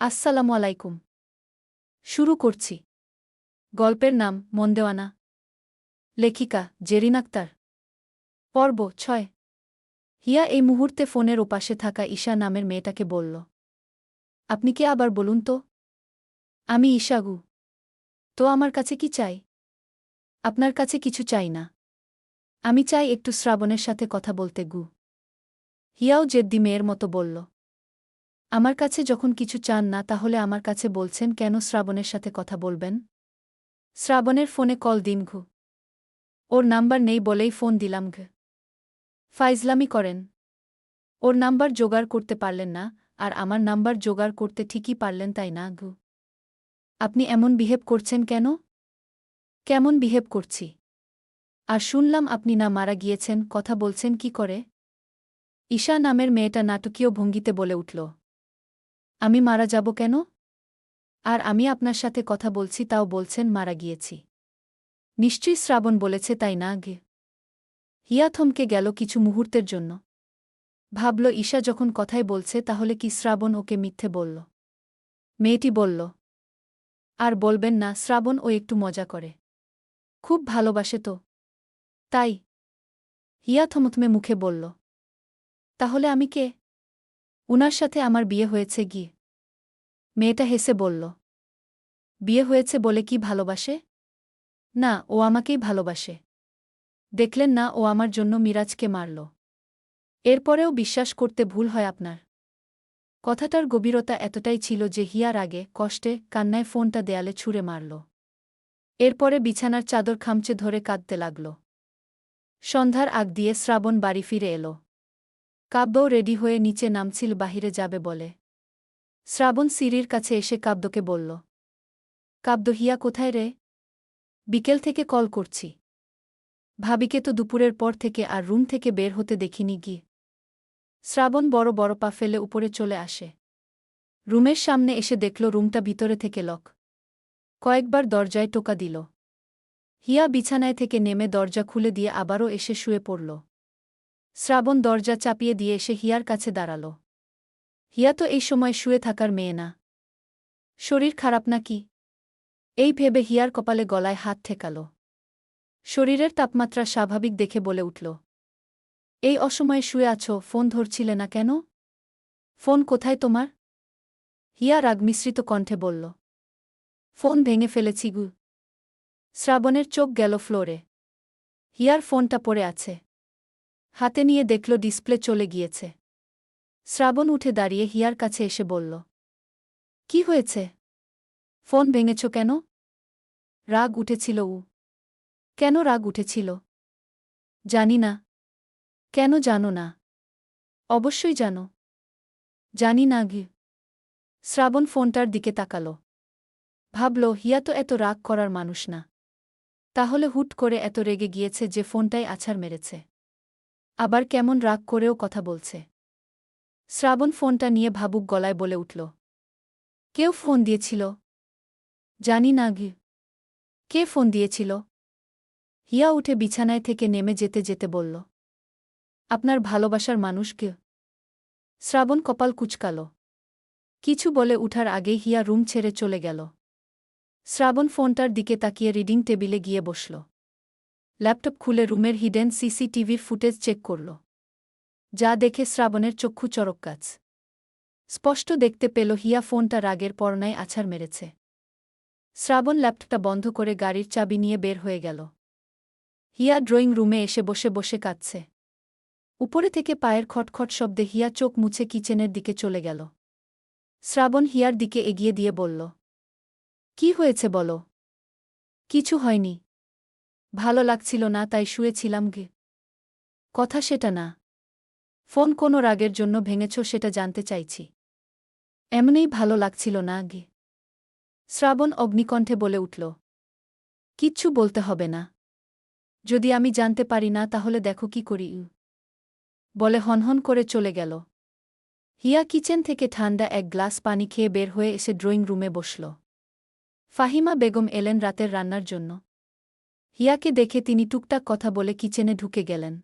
আসসালামু আলাইকুম। শুরু করছি। গল্পের নাম মন্দেওয়ানা। লেখিকা জেরিন আক্তার। পর্ব ৬। হিয়া এই মুহূর্তে ফোনের ওপাশে থাকা ঈশা নামের মেয়েটাকে বলল, আপনি কে আবার বলুন তো? আমি ঈশাগু। তো আমার কাছে কি চাই? আপনার কাছে কিছু চাই না। আমি চাই একটু শ্রাবণের সাথে কথা বলতে গু। হিয়াও জেদ্দি মেয়ের মতো বলল, আমার কাছে যখন কিছু চান না তাহলে আমার কাছে বলছেন কেন শ্রাবণের সাথে কথা বলবেন? শ্রাবণের ফোনে কল দিন ঘু। ওর নাম্বার নেই বলেই ফোন দিলাম ঘ। ফাইজলামি করেন। ওর নাম্বার জোগাড় করতে পারলেন না, আর আমার নাম্বার জোগাড় করতে ঠিকই পারলেন, তাই না গু? আপনি এমন বিহেভ করছেন কেন? কেমন বিহেভ করছি? আর শুনলাম আপনি না মারা গিয়েছেন, কথা বলছেন কি করে? ঈশা নামের মেয়েটা নাটকীয় ভঙ্গিতে বলে উঠল, আমি মারা যাব কেন? আর আমি আপনার সাথে কথা বলছি তাও বলছেন মারা গিয়েছি। নিশ্চয়ই শ্রাবণ বলেছে, তাই না গে? হিয়া থমকে গেল কিছু মুহূর্তের জন্য। ভাবল ঈশা যখন কথাই বলছে তাহলে কি শ্রাবণ ওকে মিথ্যে বলল? মেয়েটি বলল, আর বলবেন না, শ্রাবণ ও একটু মজা করে। খুব ভালোবাসে তো। তাই? হিয়া থমথমে মুখে বলল, তাহলে আমি কে? উনার সাথে আমার বিয়ে হয়েছে গিয়ে। মেয়েটা হেসে বলল, বিয়ে হয়েছে বলে কি ভালোবাসে? না, ও আমাকেই ভালোবাসে। দেখলেন না ও আমার জন্য মিরাজকে মারল। এরপরেও বিশ্বাস করতে ভুল হয় আপনার? কথাটার গভীরতা এতটাই ছিল যে হিয়ার আগে কষ্টে কান্নায় ফোনটা দেয়ালে ছুঁড়ে মারল। এরপরে বিছানার চাদর খামচে ধরে কাঁদতে লাগল। সন্ধ্যার আগ দিয়ে শ্রাবণ বাড়ি ফিরে এল। কাব্যও রেডি হয়ে নিচে নামছিল বাহিরে যাবে বলে। শ্রাবণ সিঁড়ির কাছে এসে কাব্যকে বলল, কাব্য, হিয়া কোথায় রে? বিকেল থেকে কল করছি। ভাবিকে তো দুপুরের পর থেকে আর রুম থেকে বের হতে দেখিনি গিয়ে। শ্রাবণ বড় বড় পা ফেলে উপরে চলে আসে। রুমের সামনে এসে দেখল রুমটা ভিতরে থেকে লক। কয়েকবার দরজায় টোকা দিল। হিয়া বিছানায় থেকে নেমে দরজা খুলে দিয়ে আবারও এসে শুয়ে পড়ল। শ্রাবণ দরজা চাপিয়ে দিয়ে এসে হিয়ার কাছে দাঁড়াল। হিয়া তো এই সময় শুয়ে থাকার মেয়ে না। শরীর খারাপ নাকি? এই ভেবে হিয়ার কপালে গলায় হাত ঠেকাল। শরীরের তাপমাত্রা স্বাভাবিক দেখে বলে উঠল, এই অসময়ে শুয়ে আছো, ফোন ধরছিলে না কেন? ফোন কোথায় তোমার? হিয়া রাগমিশ্রিত কণ্ঠে বলল, ফোন ভেঙে ফেলেছি গু। শ্রাবণের চোখ গেল ফ্লোরে। হিয়ার ফোনটা পড়ে আছে। হাতে নিয়ে দেখল ডিসপ্লে চলে গিয়েছে। শ্রাবণ উঠে দাঁড়িয়ে হিয়ার কাছে এসে বলল, কি হয়েছে? ফোন ভেঙেছ কেন? রাগ উঠেছিল উ। কেন রাগ উঠেছিল? জানি না। কেন জানো না? অবশ্যই জানো। জানি না ঘি। শ্রাবণ ফোনটার দিকে তাকাল। ভাবল হিয়া তো এত রাগ করার মানুষ না। তাহলে হুট করে এত রেগে গিয়েছে যে ফোনটাই আছাড় মেরেছে। আবার কেমন রাগ করেও কথা বলছে। শ্রাবণ ফোনটা নিয়ে ভাবুক গলায় বলে উঠল, কেউ ফোন দিয়েছিল? জানি না ঘি। কে ফোন দিয়েছিল? হিয়া উঠে বিছানায় থেকে নেমে যেতে যেতে বলল, আপনার ভালোবাসার মানুষ কে? শ্রাবণ কপাল কুঁচকাল। কিছু বলে উঠার আগেই হিয়া রুম ছেড়ে চলে গেল। শ্রাবণ ফোনটার দিকে তাকিয়ে রিডিং টেবিলে গিয়ে বসল। ল্যাপটপ খুলে রুমের হিডেন সিসিটিভির ফুটেজ চেক করল। যা দেখে শ্রাবণের চক্ষু চরকগাছ। স্পষ্ট দেখতে পেল হিয়া ফোনটা রাগের পরনায় আছাড় মেরেছে। শ্রাবণ ল্যাপটপটা বন্ধ করে গাড়ির চাবি নিয়ে বের হয়ে গেল। হিয়া ড্রয়িং রুমে এসে বসে বসে কাঁদছে। উপরে থেকে পায়ের খটখট শব্দে হিয়া চোখ মুছে কিচেনের দিকে চলে গেল। শ্রাবণ হিয়ার দিকে এগিয়ে দিয়ে বলল, কি হয়েছে বলো? কিছু হয়নি। ভালো লাগছিল না তাই শুয়েছিলাম গে। কথা সেটা না। ফোন কোনো রাগের জন্য ভেঙেছ সেটা জানতে চাইছি। এমনিই ভালো লাগছিল না গে। শ্রাবণ অগ্নিকণ্ঠে বলে উঠল, কিচ্ছু বলতে হবে না। যদি আমি জানতে পারি না তাহলে দেখো কি করি বলে হনহন করে চলে গেল। হিয়া কিচেন থেকে ঠান্ডা এক গ্লাস পানি খেয়ে বের হয়ে এসে ড্রয়িং রুমে বসল। ফাহিমা বেগম এলেন রাতের রান্নার জন্য। হিয়াকে দেখে তিনি টুকটাক কথা বলে কিচেনে ঢুকে গেলেন।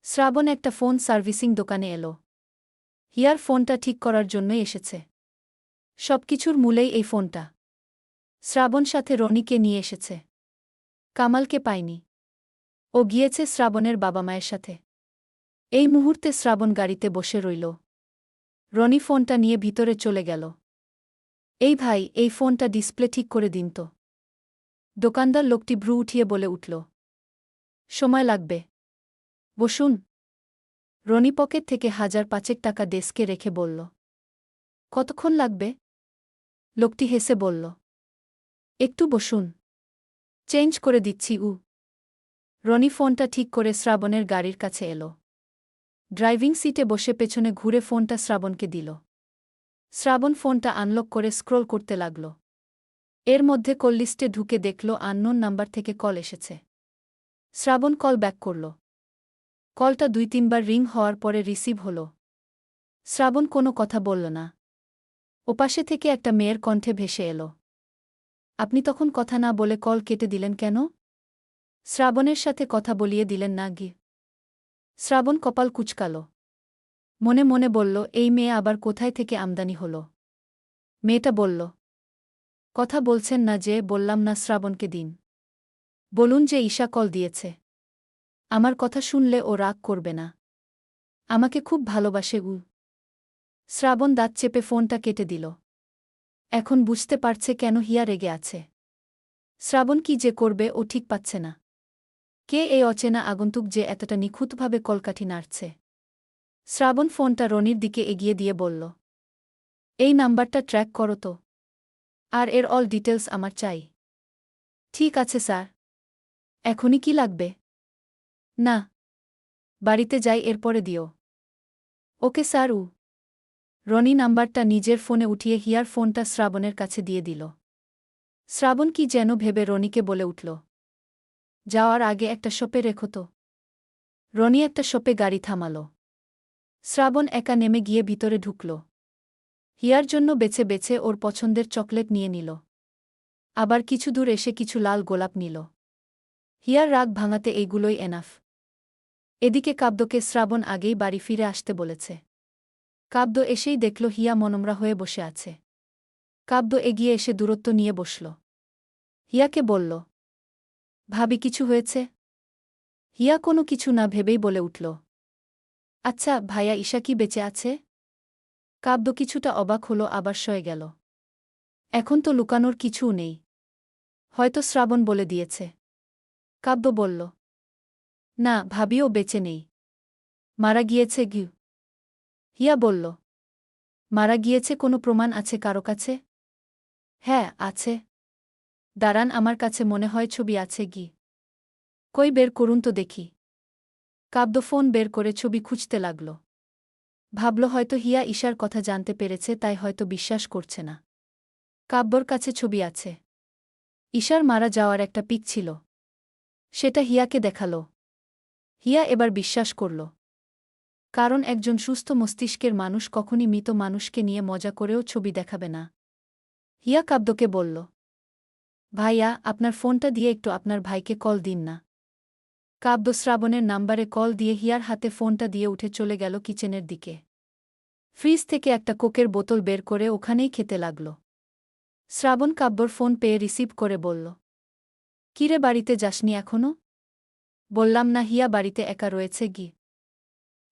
শ্রাবণ একটা ফোন সার্ভিসিং দোকানে এল। হিয়ার ফোনটা ঠিক করার জন্যই এসেছে। সবকিছুর মূলেই এই ফোনটা। শ্রাবণ সাথে রনিকে নিয়ে এসেছে। কামালকে পায়নি। ও গিয়েছে শ্রাবণের বাবা মায়ের সাথে। এই মুহূর্তে শ্রাবণ গাড়িতে বসে রইল। রনি ফোনটা নিয়ে ভিতরে চলে গেল। এই ভাই, এই ফোনটা ডিসপ্লে ঠিক করে দিন তো। দোকানদার লোকটি ভ্রু উঠিয়ে বলে উঠল। সময় লাগবে। বসুন। রনি পকেট থেকে ১,৫০০ টাকা ডেস্কে রেখে বলল। কতক্ষণ লাগবে? লোকটি হেসে বলল। একটু বসুন। চেঞ্জ করে দিচ্ছি। রনি ফোনটা ঠিক করে শ্রাবণের গাড়ির কাছে এল। ড্রাইভিং সিটে বসে পেছনে ঘুরে ফোনটা শ্রাবণকে দিল। শ্রাবণ ফোনটা আনলক করে স্ক্রোল করতে লাগল। এর মধ্যে কল লিস্টে ঢুকে দেখল আননোন নাম্বার থেকে কল এসেছে। শ্রাবণ কল ব্যাক করল। কলটা ২-৩ বার রিং হওয়ার পরে রিসিভ হল। শ্রাবণ কোনো কথা বলল না। ওপাশে থেকে একটা মেয়ের কণ্ঠে ভেসে এল। আপনি তখন কথা না বলে কল কেটে দিলেন কেন? শ্রাবণের সাথে কথা বলিয়ে দিলেন না গি? শ্রাবণ কপাল কুঁচকাল। মনে মনে বলল, এই মেয়ে আবার কোথায় থেকে আমদানি হল? মেয়েটা বলল, কথা বলছেন না যে? বললাম না শ্রাবণকে দিন। বলুন যে ঈশা কল দিয়েছে। আমার কথা শুনলে ও রাগ করবে না। আমাকে খুব ভালোবাসে। শ্রাবণ দাঁত চেপে ফোনটা কেটে দিল। এখন বুঝতে পারছে কেন হিয়া রেগে আছে। শ্রাবণ কি যে করবে ও ঠিক পাচ্ছে না। কে এই অচেনা আগন্তুক যে এতটা নিখুঁতভাবে কলকাঠি নাড়ছে? শ্রাবণ ফোনটা রনির দিকে এগিয়ে দিয়ে বলল, এই নাম্বারটা ট্র্যাক করো তো। আর এর অল ডিটেলস আমার চাই। ঠিক আছে স্যার। এখনই কি লাগবে? না, বাড়িতে যাই, এরপরে দিও। Okay sir. রনি নাম্বারটা নিজের ফোনে উঠিয়ে হিয়ার ফোনটা শ্রাবণের কাছে দিয়ে দিল। শ্রাবণ কি যেন ভেবে রনিকে বলে উঠল, যাওয়ার আগে একটা শপে রেখো তো। রনি একটা শপে গাড়ি থামাল। শ্রাবণ একা নেমে গিয়ে ভিতরে ঢুকল। হিয়ার জন্য বেছে বেছে ওর পছন্দের চকলেট নিয়ে নিল। আবার কিছু দূর এসে কিছু লাল গোলাপ নিল। হিয়ার রাগ ভাঙাতে এইগুলোই এনাফ। এদিকে কাব্যকে শ্রাবণ আগেই বাড়ি ফিরে আসতে বলেছে। কাব্য এসেই দেখল হিয়া মনমরা হয়ে বসে আছে। কাব্য এগিয়ে এসে দূরত্ব নিয়ে বসল। হিয়াকে বলল, ভাবি কিছু হয়েছে? হিয়া কোনো কিছু না ভেবেই বলে উঠল, আচ্ছা ভাইয়া, ঈশা কি বেঁচে আছে? কাব্য কিছুটা অবাক হল, আবার সয়ে গেল। এখন তো লুকানোর কিছুও নেই। হয়তো শ্রাবণ বলে দিয়েছে। কাব্য বলল, না ভাবিও বেঁচে নেই। মারা গিয়েছে গি? হিয়া বলল, মারা গিয়েছে? কোনো প্রমাণ আছে কারো কাছে? হ্যাঁ আছে। দাঁড়ান, আমার কাছে মনে হয় ছবি আছে গি। কই বের করুন তো দেখি। কাব্য ফোন বের করে ছবি খুঁজতে লাগল। ভাবল হয়তো হিয়া ঈশার কথা জানতে পেরেছে, তাই হয়তো বিশ্বাস করছে না। কাব্যর কাছে ছবি আছে। ঈশার মারা যাওয়ার একটা পিক ছিল। সেটা হিয়াকে দেখাল। হিয়া এবার বিশ্বাস করল। কারণ একজন সুস্থ মস্তিষ্কের মানুষ কখনই মৃত মানুষকে নিয়ে মজা করেও ছবি দেখাবে না। হিয়া কাব্যকে বলল, ভাইয়া, আপনার ফোনটা দিয়ে একটু আপনার ভাইকে কল দিন না। কাব্য শ্রাবণের নাম্বারে কল দিয়ে হিয়ার হাতে ফোনটা দিয়ে উঠে চলে গেল কিচেনের দিকে। ফ্রিজ থেকে একটা কোকের বোতল বের করে ওখানেই খেতে লাগল। শ্রাবণ কাব্যর ফোন পেয়ে রিসিভ করে বলল, কিরে, বাড়িতে যাসনি এখনো? বললাম না হিয়া বাড়িতে একা রয়েছে গি।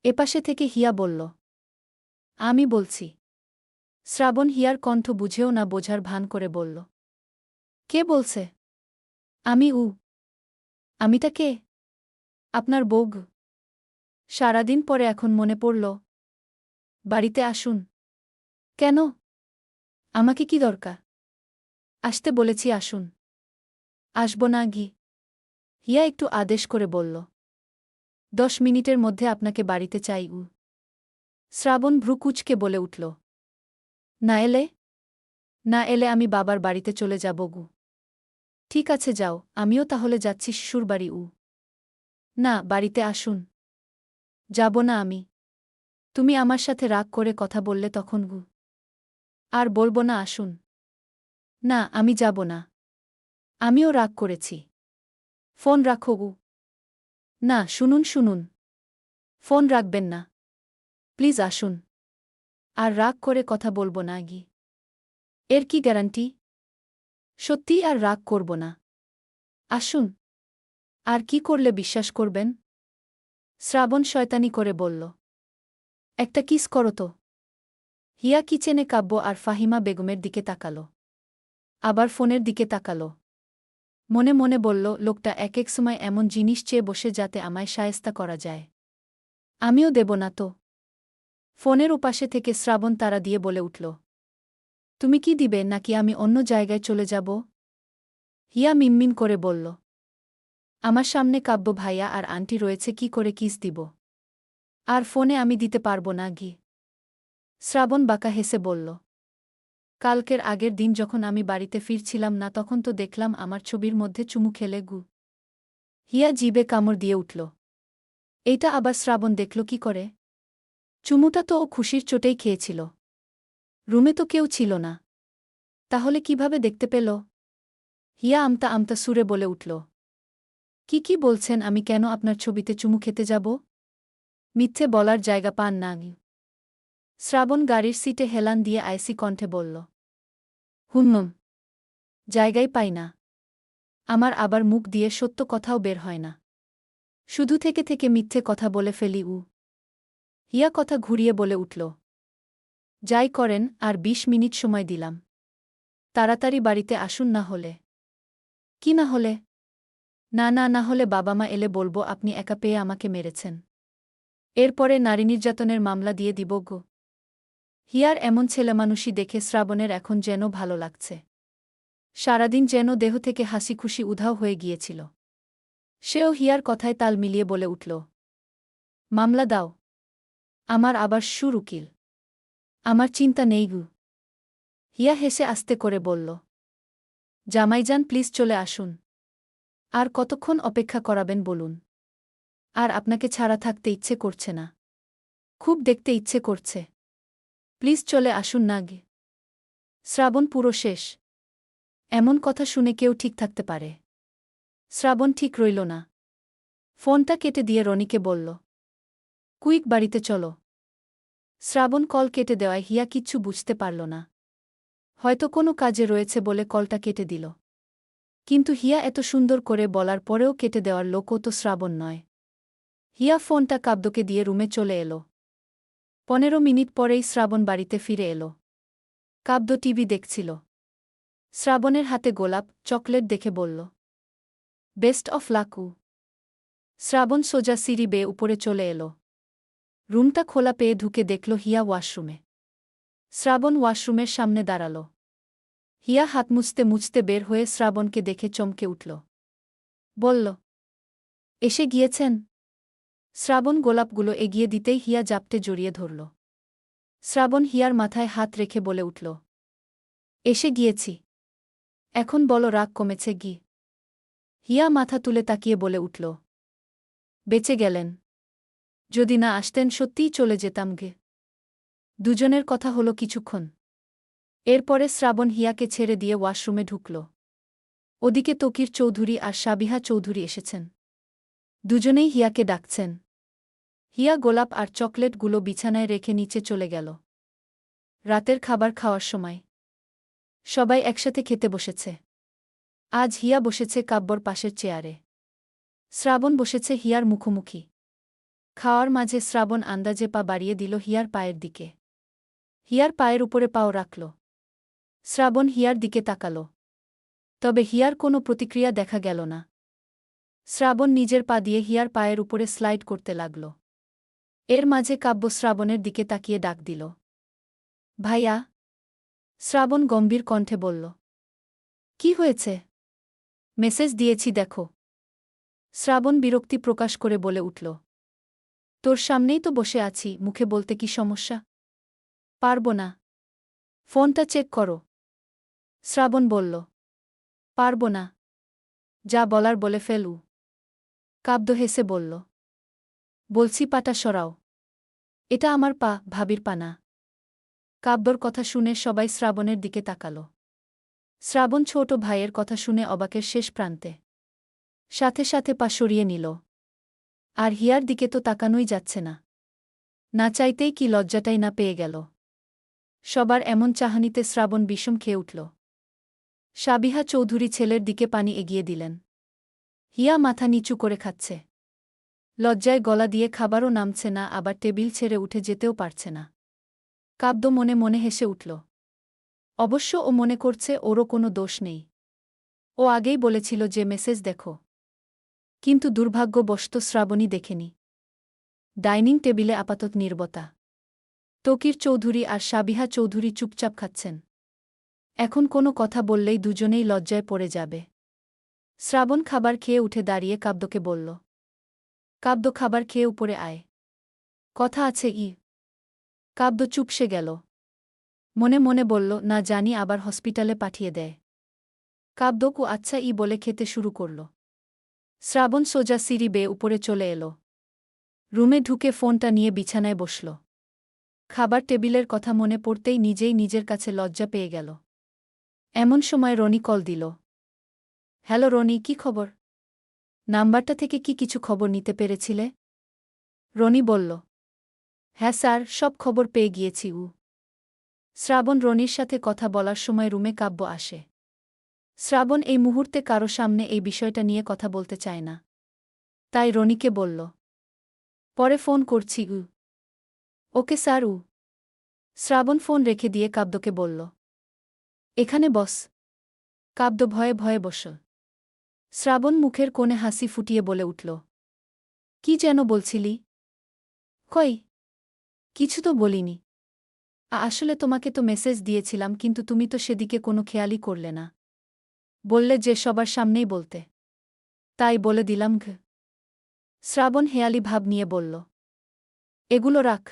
এপাশে থেকে হিয়া বলল, আমি বলছি। শ্রাবণ হিয়ার কণ্ঠ বুঝেও না বোঝার ভান করে বলল, কে বলছে? আমিটা কে? আপনার বউ। সারাদিন পরে এখন মনে পড়ল? বাড়িতে আসুন। কেন? আমাকে কি দরকার? আসতে বলেছি, আসুন। আসব না গি। হিয়া একটু আদেশ করে বলল, 10 মিনিটের মধ্যে আপনাকে বাড়িতে চাই। শ্রাবণ ভ্রু কুঁচকে বলে উঠল, না এলে? না এলে আমি বাবার বাড়িতে চলে যাব গু। ঠিক আছে যাও, আমিও তাহলে যাচ্ছি শ্বশুরবাড়ি। না, বাড়িতে আসুন। যাব না আমি। তুমি আমার সাথে রাগ করে কথা বললে তখন গু। আর বলব না, আসুন। না, আমি যাব না। আমিও রাগ করেছি। ফোন রাখো গু। না, শুনুন শুনুন। ফোন রাখবেন না। প্লিজ আসুন। আর রাগ করে কথা বলব না গি। এর কি গ্যারান্টি? সত্যিই আর রাগ করব না। আসুন। আর কি করলে বিশ্বাস করবেন? শ্রাবণ শয়তানি করে বলল। একটা কিস করো তো। হিয়া কিচেনে কাব্য আর ফাহিমা বেগমের দিকে তাকাল। আবার ফোনের দিকে তাকাল। মনে মনে বলল, লোকটা এক এক সময় এমন জিনিস চেয়ে বসে যাতে আমায় শায়েস্তা করা যায়। আমিও দেব না তো। ফোনের ওপাশে থেকে শ্রাবণ তাড়া দিয়ে বলে উঠল। তুমি কি দিবে নাকি আমি অন্য জায়গায় চলে যাব? হিয়া মিনমিন করে বলল। আমার সামনে কাব্য ভাইয়া আর আন্টি রয়েছে, কি করে কিস দিব? আর ফোনে আমি দিতে পারব না গি। শ্রাবণ বাঁকা হেসে বলল। কালকের আগের দিন যখন আমি বাড়িতে ফিরছিলাম না তখন তো দেখলাম আমার ছবির মধ্যে চুমু খেলে গু। হিয়া জিবে কামড় দিয়ে উঠল। এইটা আবার শ্রাবণ দেখল কি করে? চুমুটা তো ও খুশির চোটেই খেয়েছিল। রুমে তো কেউ ছিল না। তাহলে কিভাবে দেখতে পেল? হিয়া আমতা আমতা সুরে বলে উঠল। কি বলছেন? আমি কেন আপনার ছবিতে চুমু খেতে যাব? মিথ্যে বলার জায়গা পান না। শ্রাবণ গাড়ির সিটে হেলান দিয়ে আইসি কণ্ঠে বলল। হুম। জায়গাই পাই না। আমার আবার মুখ দিয়ে সত্য কথাও বের হয় না। শুধু থেকে থেকে মিথ্যে কথা বলে ফেলি। হিয়া কথা ঘুরিয়ে বলে উঠল। যাই করেন, আর ২০ মিনিট সময় দিলাম। তাড়াতাড়ি বাড়িতে আসুন না হলে। কি না হলে? না হলে বাবা মা এলে বলবো আপনি একা পেয়ে আমাকে মেরেছেন। এরপরে নারী নির্যাতনের মামলা দিয়ে দিব গো। হিয়ার এমন ছেলেমানুষি দেখে শ্রাবণের এখন যেন ভালো লাগছে। সারাদিন যেন দেহ থেকে হাসি খুশি উধাও হয়ে গিয়েছিল। সেও হিয়ার কথায় তাল মিলিয়ে বলে উঠল। মামলা দাও। আমার আবার সুর উকিল। আমার চিন্তা নেই গু। হিয়া হেসে আস্তে করে বলল। জামাইজান প্লিজ চলে আসুন। আর কতক্ষণ অপেক্ষা করাবেন বলুন? আর আপনাকে ছাড়া থাকতে ইচ্ছে করছে না। খুব দেখতে ইচ্ছে করছে। প্লিজ চলে আসুন না গে। শ্রাবণ পুরো শেষ। এমন কথা শুনে কেউ ঠিক থাকতে পারে? শ্রাবণ ঠিক রইল না। ফোনটা কেটে দিয়ে রনিকে বলল। কুইক বাড়িতে চলো। শ্রাবণ কল কেটে দেওয়ায় হিয়া কিচ্ছু বুঝতে পারল না। হয়তো কোনো কাজে রয়েছে বলে কলটা কেটে দিল। কিন্তু হিয়া এত সুন্দর করে বলার পরেও কেটে দেওয়ার লোকও তো শ্রাবণ নয়। হিয়া ফোনটা কাব্যকে দিয়ে রুমে চলে এল। ১৫ মিনিট পরেই শ্রাবণ বাড়িতে ফিরে এল। কাব্য টিভি দেখছিল। শ্রাবণের হাতে গোলাপ, চকলেট দেখে বলল। Best of লাকু। শ্রাবণ সোজা সিঁড়ি বেয়ে উপরে চলে এল। রুমটা খোলা পেয়ে ঢুকে দেখল হিয়া ওয়াশরুমে। শ্রাবণ ওয়াশরুমের সামনে দাঁড়াল। হিয়া হাত মুছতে মুছতে বের হয়ে শ্রাবণকে দেখে চমকে উঠল। বলল। এসে গিয়েছেন? শ্রাবণ গোলাপগুলো এগিয়ে দিতেই হিয়া জাপটে জড়িয়ে ধরল। শ্রাবণ হিয়ার মাথায় হাত রেখে বলে উঠল। এসে গিয়েছি। এখন বলো রাগ কমেছে গি? হিয়া মাথা তুলে তাকিয়ে বলে উঠল। বেঁচে গেলেন। যদি না আসতেন সত্যিই চলে যেতাম গে। দুজনের কথা হলো কিছুক্ষণ। এরপরে শ্রাবণ হিয়াকে ছেড়ে দিয়ে ওয়াশরুমে ঢুকল। ওদিকে তকির চৌধুরী আর সাবিহা চৌধুরী এসেছেন। দুজনেই হিয়াকে ডাকছেন। হিয়া গোলাপ আর চকলেটগুলো বিছানায় রেখে নিচে চলে গেল। রাতের খাবার খাওয়ার সময় সবাই একসাথে খেতে বসেছে। আজ হিয়া বসেছে কাব্যর পাশের চেয়ারে। শ্রাবণ বসেছে হিয়ার মুখোমুখি। খাওয়ার মাঝে শ্রাবণ আন্দাজে পা বাড়িয়ে দিল হিয়ার পায়ের দিকে। হিয়ার পায়ের উপরে পাও রাখল। শ্রাবণ হিয়ার দিকে তাকাল। তবে হিয়ার কোনো প্রতিক্রিয়া দেখা গেল না। শ্রাবণ নিজের পা দিয়ে হিয়ার পায়ের উপরে স্লাইড করতে লাগল। এর মাঝে কাব্য শ্রাবণের দিকে তাকিয়ে ডাক দিল। ভাইয়া। শ্রাবণ গম্ভীর কণ্ঠে বলল। কি হয়েছে? মেসেজ দিয়েছি দেখো। শ্রাবণ বিরক্তি প্রকাশ করে বলে উঠল। তোর সামনেই তো বসে আছি, মুখে বলতে কি সমস্যা? পারব না। ফোনটা চেক করো। শ্রাবণ বলল। পারব না। যা বলার বলে ফেলু। কাব্য হেসে বলল। বলছি পাটা সরাও। এটা আমার পা, ভাবির পা না। কাব্যর কথা শুনে সবাই শ্রাবণের দিকে তাকাল। শ্রাবণ ছোট ভাইয়ের কথা শুনে অবাকের শেষ প্রান্তে। সাথে সাথে পা সরিয়ে নিল। আর হিয়ার দিকে তো তাকানোই যাচ্ছে না। না চাইতেই কি লজ্জাটাই না পেয়ে গেল। সবার এমন চাহানিতে শ্রাবণ বিষম খেয়ে উঠল। সাবিহা চৌধুরী ছেলের দিকে পানি এগিয়ে দিলেন। হিয়া মাথা নিচু করে খাচ্ছে। লজ্জায় গলা দিয়ে খাবারও নামছে না, আবার টেবিল ছেড়ে উঠে যেতেও পারছে না। কাব্য মনে মনে হেসে উঠল। অবশ্য ও মনে করছে ওরও কোনো দোষ নেই। ও আগেই বলেছিল যে মেসেজ দেখো। কিন্তু দুর্ভাগ্যবশত শ্রাবণী দেখেনি। ডাইনিং টেবিলে আপাতত নীরবতা। তকির চৌধুরী আর সাবিহা চৌধুরী চুপচাপ খাচ্ছেন। এখন কোনো কথা বললেই দুজনেই লজ্জায় পড়ে যাবে। শ্রাবণ খাবার খেয়ে উঠে দাঁড়িয়ে কাব্যকে বলল, কাব্য খাবার খেয়ে উপরে আয়, কথা আছে। কাব্য চুপসে গেল। মনে মনে বলল, না জানি আবার হসপিটালে পাঠিয়ে দেয়। কাব্যকু আচ্ছা বলে খেতে শুরু করল। শ্রাবণ সোজা সিঁড়ি বেয়ে উপরে চলে এল। রুমে ঢুকে ফোনটা নিয়ে বিছানায় বসল। খাবার টেবিলের কথা মনে পড়তেই নিজেই নিজের কাছে লজ্জা পেয়ে গেল। এমন সময় রনি কল দিল। হ্যালো রনি, কি খবর? নাম্বারটা থেকে কি কিছু খবর নিতে পেরেছিলে? রনি বলল, হ্যাঁ স্যার, সব খবর পেয়ে গিয়েছি। শ্রাবণ রনির সাথে কথা বলার সময় রুমে কাব্য আসে। শ্রাবণ এই মুহূর্তে কারো সামনে এই বিষয়টা নিয়ে কথা বলতে চায় না। তাই রনিকে বলল, পরে ফোন করছি। Okay sir. শ্রাবণ ফোন রেখে দিয়ে কাব্যকে বলল, এখানে বস। কাব্য ভয়ে ভয়ে বসল। শ্রাবণ মুখের কোণে হাসি ফুটিয়ে বলে উঠল, কি যেন বলছিলি? কই, কিছু তো বলিনি। আসলে তোমাকে তো মেসেজ দিয়েছিলাম, কিন্তু তুমি তো সেদিকে কোনো খেয়ালই করলে না। বললে যে সবার সামনেই বলতে, তাই বলে দিলাম। শ্রাবণ হেয়ালি ভাব নিয়ে বলল, এগুলো রাখ।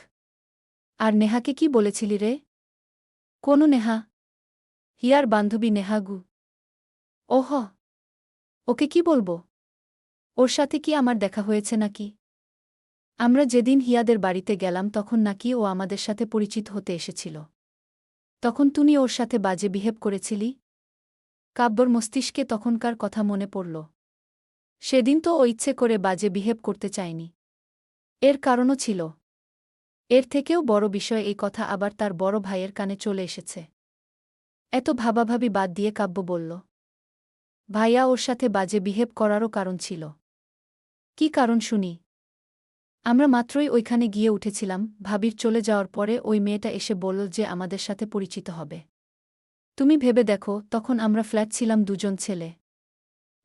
আর নেহাকে কি বলেছিলি রে? কোনো নেহা? হিয়ার বান্ধবী নেহাগু? ওহ, ওকে কি বলবো? ওর সাথে কি আমার দেখা হয়েছে নাকি? আমরা যেদিন হিয়াদের বাড়িতে গেলাম তখন নাকি ও আমাদের সাথে পরিচিত হতে এসেছিল। তখন তুমি ওর সাথে বাজে বিহেভ করেছিলি। কাব্যর মস্তিষ্কে তখনকার কথা মনে পড়ল। সেদিন তো ও ইচ্ছে করে বাজে বিহেভ করতে চায়নি। এর কারণও ছিল। এর থেকেও বড় বিষয়, এই কথা আবার তার বড় ভাইয়ের কানে চলে এসেছে। এত ভাবাভাবি বাদ দিয়ে কাব্য বলল, ভাইয়া ওর সাথে বাজে বিহেভ করারও কারণ ছিল। কি কারণ শুনি? আমরা মাত্রই ওইখানে গিয়ে উঠেছিলাম, ভাবির চলে যাওয়ার পরে ওই মেয়েটা এসে বলল যে আমাদের সাথে পরিচিত হবে। তুমি ভেবে দেখো, তখন আমরা ফ্ল্যাট ছিলাম, দুজন ছেলে।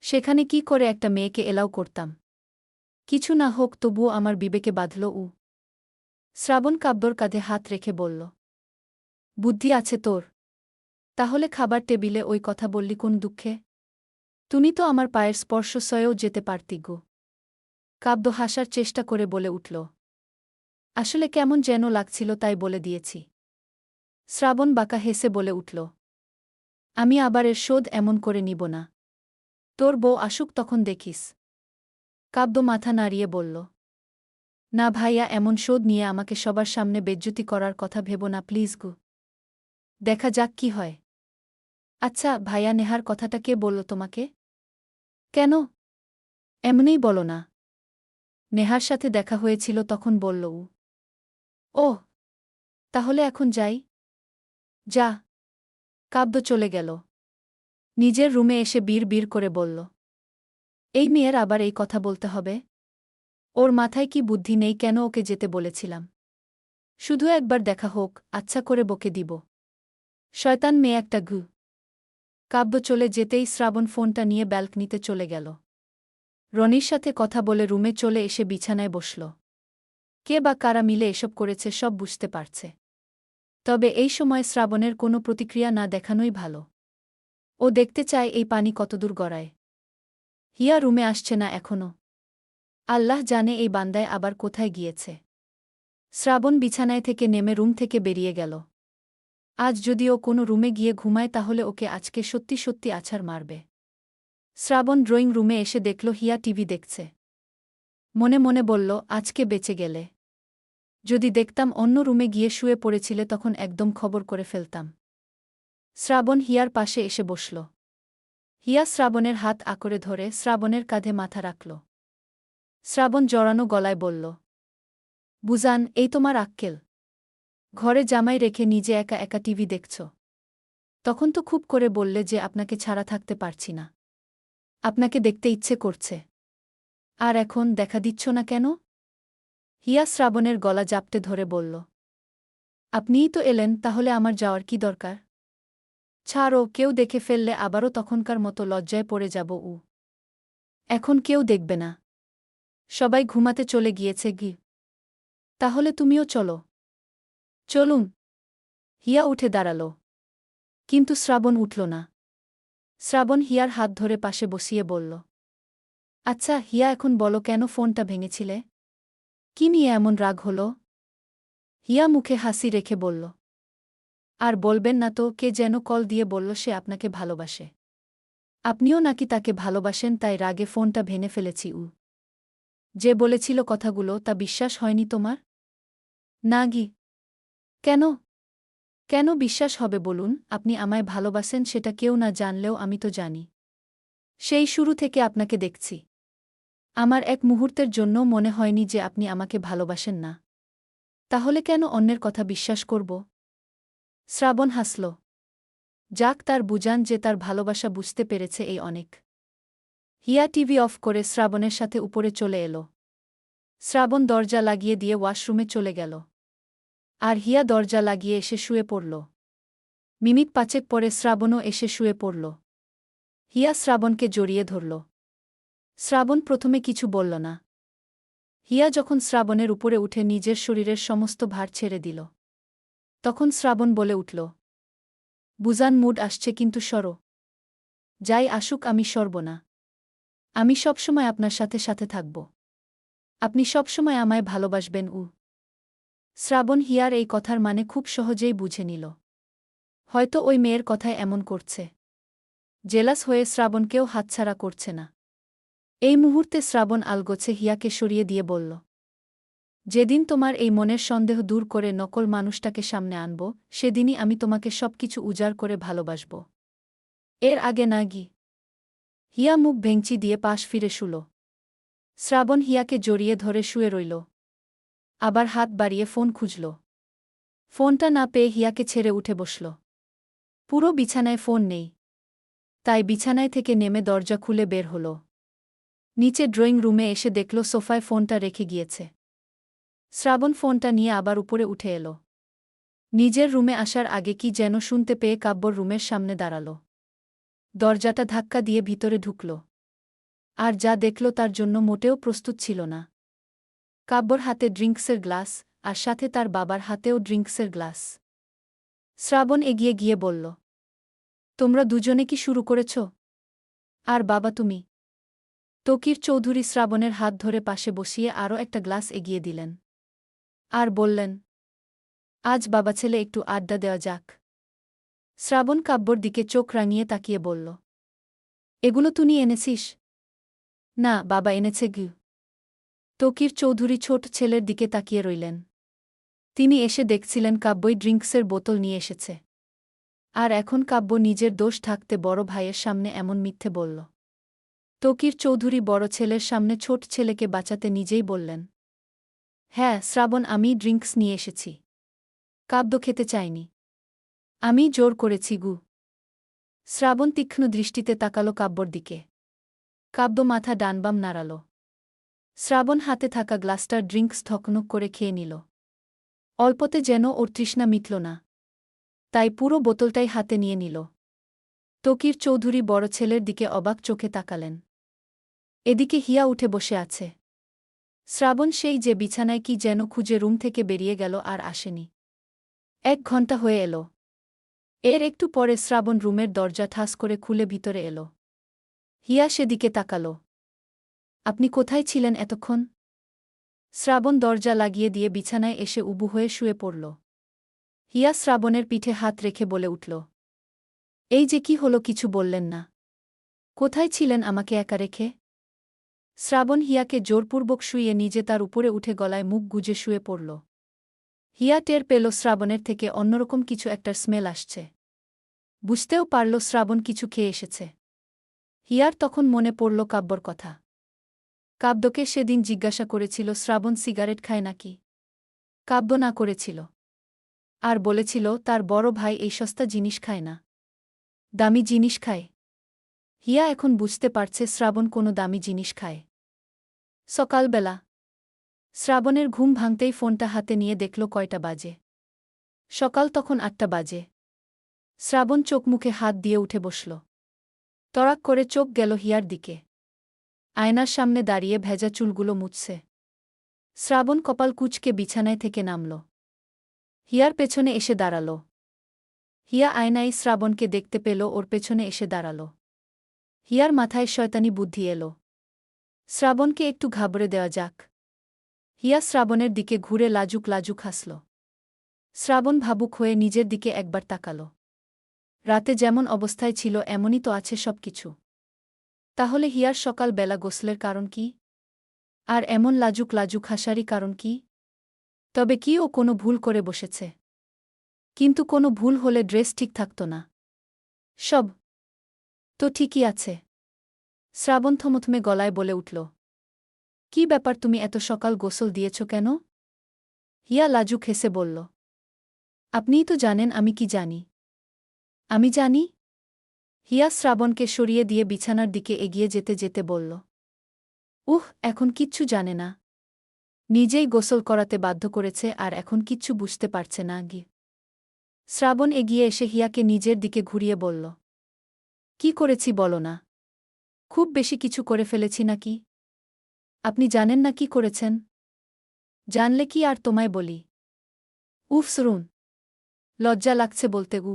সেখানে কি করে একটা মেয়েকে এলাও করতাম? কিছু না হোক, তবুও আমার বিবেকে বাঁধল। শ্রাবণ কাব্যর কাঁধে হাত রেখে বলল, বুদ্ধি আছে তোর? তাহলে খাবার টেবিলে ওই কথা বললি কোন দুঃখে? তুমি তো আমার পায়ের স্পর্শ সয়েও যেতে পারতি গো। কাব্য হাসার চেষ্টা করে বলে উঠল, আসলে কেমন যেন লাগছিল তাই বলে দিয়েছি। শ্রাবণ বাঁকা হেসে বলে উঠল, আমি আবার এর শোধ এমন করে নিব না। তোর বউ আসুক, তখন দেখিস। কাব্য মাথা নাড়িয়ে বলল, না ভাইয়া, এমন শোধ নিয়ে আমাকে সবার সামনে বেজ্জতি করার কথা ভেব না প্লিজ গো। দেখা যাক কি হয়। আচ্ছা ভাইয়া, নেহার কথাটা কে বলল তোমাকে? কেন? এমনিই বলো না। নেহার সাথে দেখা হয়েছিল তখন বলল। ওহ, তাহলে এখন যাই? যা। কাব্য চলে গেল। নিজের রুমে এসে বিড় করে বলল, এই মেয়ের আবার এই কথা বলতে হবে? ওর মাথায় কি বুদ্ধি নেই? কেন ওকে যেতে বলেছিলাম? শুধু একবার দেখা হোক, আচ্ছা করে বকে দিব। শয়তান মেয়ে একটা। কাব্য চলে যেতেই শ্রাবণ ফোনটা নিয়ে ব্যালকনিতে চলে গেল। রনির সাথে কথা বলে রুমে চলে এসে বিছানায় বসল। কে বা কারা মিলে এসব করেছে সব বুঝতে পারছে। তবে এই সময় শ্রাবণের কোনো প্রতিক্রিয়া না দেখানোই ভালো। ও দেখতে চায় এই পানি কতদূর গড়ায়। হিয়া রুমে আসছে না এখনো। আল্লাহ জানে এই বান্দায় আবার কোথায় গিয়েছে। শ্রাবণ বিছানায় থেকে নেমে রুম থেকে বেরিয়ে গেল। আজ যদি ও কোনো রুমে গিয়ে ঘুমায় তাহলে ওকে আজকে সত্যি সত্যি আছাড় মারবে। শ্রাবণ ড্রয়িং রুমে এসে দেখল হিয়া টিভি দেখছে। মনে মনে বলল, আজকে বেঁচে গেলে। যদি দেখতাম অন্য রুমে গিয়ে শুয়ে পড়েছিলে তখন একদম খবর করে ফেলতাম। শ্রাবণ হিয়ার পাশে এসে বসল। হিয়া শ্রাবণের হাত আঁকড়ে ধরে শ্রাবণের কাঁধে মাথা রাখল। শ্রাবণ জড়ানো গলায় বলল, বুজান, এই তোমার আক্কেল? ঘরে জামাই রেখে নিজে একা একা টিভি দেখছ। তখন তো খুব করে বললে যে আপনাকে ছাড়া থাকতে পারছি না। আপনাকে দেখতে ইচ্ছে করছে। আর এখন দেখা দিচ্ছ না কেন? হিয়া শ্রাবণের গলা জাপটে ধরে বলল। আপনিই তো এলেন, তাহলে আমার যাওয়ার কি দরকার? ছাড়ো, কেউ দেখে ফেললে আবারও তখনকার মতো লজ্জায় পড়ে যাব। এখন কেউ দেখবে না। সবাই ঘুমাতে চলে গিয়েছে গি। তাহলে তুমিও চলো। চলুন। হিয়া উঠে দাঁড়াল। কিন্তু শ্রাবণ উঠল না। শ্রাবণ হিয়ার হাত ধরে পাশে বসিয়ে বলল। আচ্ছা হিয়া, এখন বলো কেন ফোনটা ভেঙেছিলে? কি নিয়ে এমন রাগ হল? হিয়া মুখে হাসি রেখে বলল। আর বলবেন না তো, কে যেন কল দিয়ে বলল সে আপনাকে ভালোবাসে। আপনিও নাকি তাকে ভালোবাসেন, তাই রাগে ফোনটা ভেঙে ফেলেছি। যে বলেছিল কথাগুলো তা বিশ্বাস হয়নি তোমার? না গি। কেন? কেন বিশ্বাস হবে বলুন? আপনি আমায় ভালোবাসেন সেটা কেউ না জানলেও আমি তো জানি। সেই শুরু থেকে আপনাকে দেখছি। আমার এক মুহূর্তের জন্য মনে হয়নি যে আপনি আমাকে ভালোবাসেন না। তাহলে কেন অন্যের কথা বিশ্বাস করব? শ্রাবণ হাসল। যাক, তার বুঝান যে তার ভালোবাসা বুঝতে পেরেছে এই অনেক। হিয়া টিভি অফ করে শ্রাবণের সাথে উপরে চলে এল। শ্রাবণ দরজা লাগিয়ে দিয়ে ওয়াশরুমে চলে গেল। আর হিয়া দরজা লাগিয়ে এসে শুয়ে পড়ল। মিনিট 5 পরে শ্রাবণও এসে শুয়ে পড়ল। হিয়া শ্রাবণকে জড়িয়ে ধরল। শ্রাবণ প্রথমে কিছু বলল না। হিয়া যখন শ্রাবণের উপরে উঠে নিজের শরীরের সমস্ত ভার ছেড়ে দিল, তখন শ্রাবণ বলে উঠল। বুঝান মুড আসছে কিন্তু সরো। যাই আসুক আমি সরব না। আমি সবসময় আপনার সাথে সাথে থাকব। আপনি সবসময় আমায় ভালোবাসবেন। শ্রাবণ হিয়ার এই কথার মানে খুব সহজেই বুঝে নিল। হয়তো ওই মেয়ের কথায় এমন করছে। জেলাস হয়ে শ্রাবণকেও হাতছাড়া করছে না। এই মুহূর্তে শ্রাবণ আলগোছে হিয়াকে সরিয়ে দিয়ে বলল। যেদিন তোমার এই মনের সন্দেহ দূর করে নকল মানুষটাকে সামনে আনব, সেদিনই আমি তোমাকে সবকিছু উজাড় করে ভালোবাসব। এর আগে না গি। হিয়া মুখ ভেঙচি দিয়ে পাশ ফিরে শুল। শ্রাবণ হিয়াকে জড়িয়ে ধরে শুয়ে রইল। আবার হাত বাড়িয়ে ফোন খুঁজল। ফোনটা না পেয়ে হিয়াকে ছেড়ে উঠে বসল। পুরো বিছানায় ফোন নেই। তাই বিছানায় থেকে নেমে দরজা খুলে বের হল। নিচে ড্রয়িং রুমে এসে দেখল সোফায় ফোনটা রেখে গিয়েছে। শ্রাবণ ফোনটা নিয়ে আবার উপরে উঠে এল। নিজের রুমে আসার আগে কি যেন শুনতে পেয়ে কাব্যর রুমের সামনে দাঁড়াল। দরজাটা ধাক্কা দিয়ে ভিতরে ঢুকল। আর যা দেখল তার জন্য মোটেও প্রস্তুত ছিল না। কাব্যর হাতে ড্রিঙ্কসের গ্লাস, আর সাথে তার বাবার হাতেও ড্রিঙ্কসের গ্লাস। শ্রাবণ এগিয়ে গিয়ে বলল। তোমরা দুজনে কি শুরু করেছ? আর বাবা তুমি? তকির চৌধুরী শ্রাবণের হাত ধরে পাশে বসিয়ে আরও একটা গ্লাস এগিয়ে দিলেন। আর বললেন, আজ বাবা ছেলে একটু আড্ডা দেওয়া যাক। শ্রাবণ কাব্যর দিকে চোখ রাঙিয়ে তাকিয়ে বলল। এগুলো তুই এনেছিস? না, বাবা এনেছে গু। তকির চৌধুরী ছোট ছেলের দিকে তাকিয়ে রইলেন। তিনি এসে দেখছিলেন কাব্যই ড্রিঙ্কসের বোতল নিয়ে এসেছে। আর এখন কাব্য নিজের দোষ থাকতে বড় ভাইয়ের সামনে এমন মিথ্যে বলল। তকির চৌধুরী বড় ছেলের সামনে ছোট ছেলেকে বাঁচাতে নিজেই বললেন। হ্যাঁ শ্রাবণ, আমি ড্রিঙ্কস নিয়ে এসেছি। কাব্য খেতে চায়নি। আমি জোর করেছি গু। শ্রাবণ তীক্ষ্ণ দৃষ্টিতে তাকালো কাব্যর দিকে। কাব্য মাথা ডানবাম নাড়াল। শ্রাবণ হাতে থাকা গ্লাসটার ড্রিঙ্কস ধকনক করে খেয়ে নিল। অল্পতে যেন ওর তৃষ্ণা মিটল না। তাই পুরো বোতলটাই হাতে নিয়ে নিল। তকির চৌধুরী বড় ছেলের দিকে অবাক চোখে তাকালেন। এদিকে হিয়া উঠে বসে আছে। শ্রাবণ সেই যে বিছানায় কি যেন খুঁজে রুম থেকে বেরিয়ে গেল আর আসেনি। 1 ঘণ্টা হয়ে এল। এর একটু পরে শ্রাবণ রুমের দরজা ঠাস করে খুলে ভিতরে এল। হিয়া সেদিকে তাকাল। আপনি কোথায় ছিলেন এতক্ষণ? শ্রাবণ দরজা লাগিয়ে দিয়ে বিছানায় এসে উবু হয়ে শুয়ে পড়ল। হিয়া শ্রাবণের পিঠে হাত রেখে বলে উঠল। এই যে কি হলো, কিছু বললেন না? কোথায় ছিলেন আমাকে একা রেখে? শ্রাবণ হিয়াকে জোরপূর্বক শুইয়ে নিজে তার উপরে উঠে গলায় মুখ গুজে শুয়ে পড়ল। হিয়া টের পেল শ্রাবণের থেকে অন্যরকম কিছু একটার স্মেল আসছে। বুঝতেও পারল শ্রাবণ কিছু খেয়ে এসেছে। হিয়ার তখন মনে পড়ল কাব্যর কথা। কাব্যকে সেদিন জিজ্ঞাসা করেছিল শ্রাবণ সিগারেট খায় নাকি। কাব্য না করেছিল। আর বলেছিল তার বড় ভাই এই সস্তা জিনিস খায় না, দামি জিনিস খায়। হিয়া এখন বুঝতে পারছে শ্রাবণ কোনো দামি জিনিস খায়। সকালবেলা শ্রাবণের ঘুম ভাঙতেই ফোনটা হাতে নিয়ে দেখল কয়টা বাজে। সকাল তখন ৮টা বাজে। শ্রাবণ চোখ মুখে হাত দিয়ে উঠে বসল। তড়াক করে চোখ গেল হিয়ার দিকে। আয়নার সামনে দাঁড়িয়ে ভেজা চুলগুলো মুছছে। শ্রাবণ কপাল কুঁচকে বিছানায় থেকে নামল। হিয়ার পেছনে এসে দাঁড়াল। হিয়া আয়নায় শ্রাবণকে দেখতে পেল ওর পেছনে এসে দাঁড়াল। হিয়ার মাথায় শয়তানি বুদ্ধি এল, শ্রাবণকে একটু ঘাবড়ে দেওয়া যাক। হিয়া শ্রাবণের দিকে ঘুরে লাজুক লাজুক হাসল। শ্রাবণ ভাবুক হয়ে নিজের দিকে একবার তাকাল। রাতে যেমন অবস্থায় ছিল এমনই তো আছে সবকিছু। তাহলে হিয়ার সকাল বেলা গোসলের কারণ কি? আর এমন লাজুক লাজুক হাসারই কারণ কি? তবে কি ও কোনো ভুল করে বসেছে? কিন্তু কোনো ভুল হলে ড্রেস ঠিক থাকত না। সব তো ঠিকই আছে। শ্রাবণ থমথমে গলায় বলে উঠল, কি ব্যাপার, তুমি এত সকাল গোসল দিয়েছ কেন? হিয়া লাজুক হেসে বলল, আপনিই তো জানেন আমি কি জানি। আমি জানি? হিয়া শ্রাবণকে সরিয়ে দিয়ে বিছানার দিকে এগিয়ে যেতে যেতে বলল, এখন কিচ্ছু জানে না। নিজেই গোসল করাতে বাধ্য করেছে আর এখন কিচ্ছু বুঝতে পারছে না গি। শ্রাবণ এগিয়ে এসে হিয়াকে নিজের দিকে ঘুরিয়ে বলল, কি করেছি বলো না? খুব বেশি কিছু করে ফেলেছি নাকি? আপনি জানেন না কি করেছেন? জানলে কি আর তোমায় বলি? শ্রুন, লজ্জা লাগছে বলতে গু।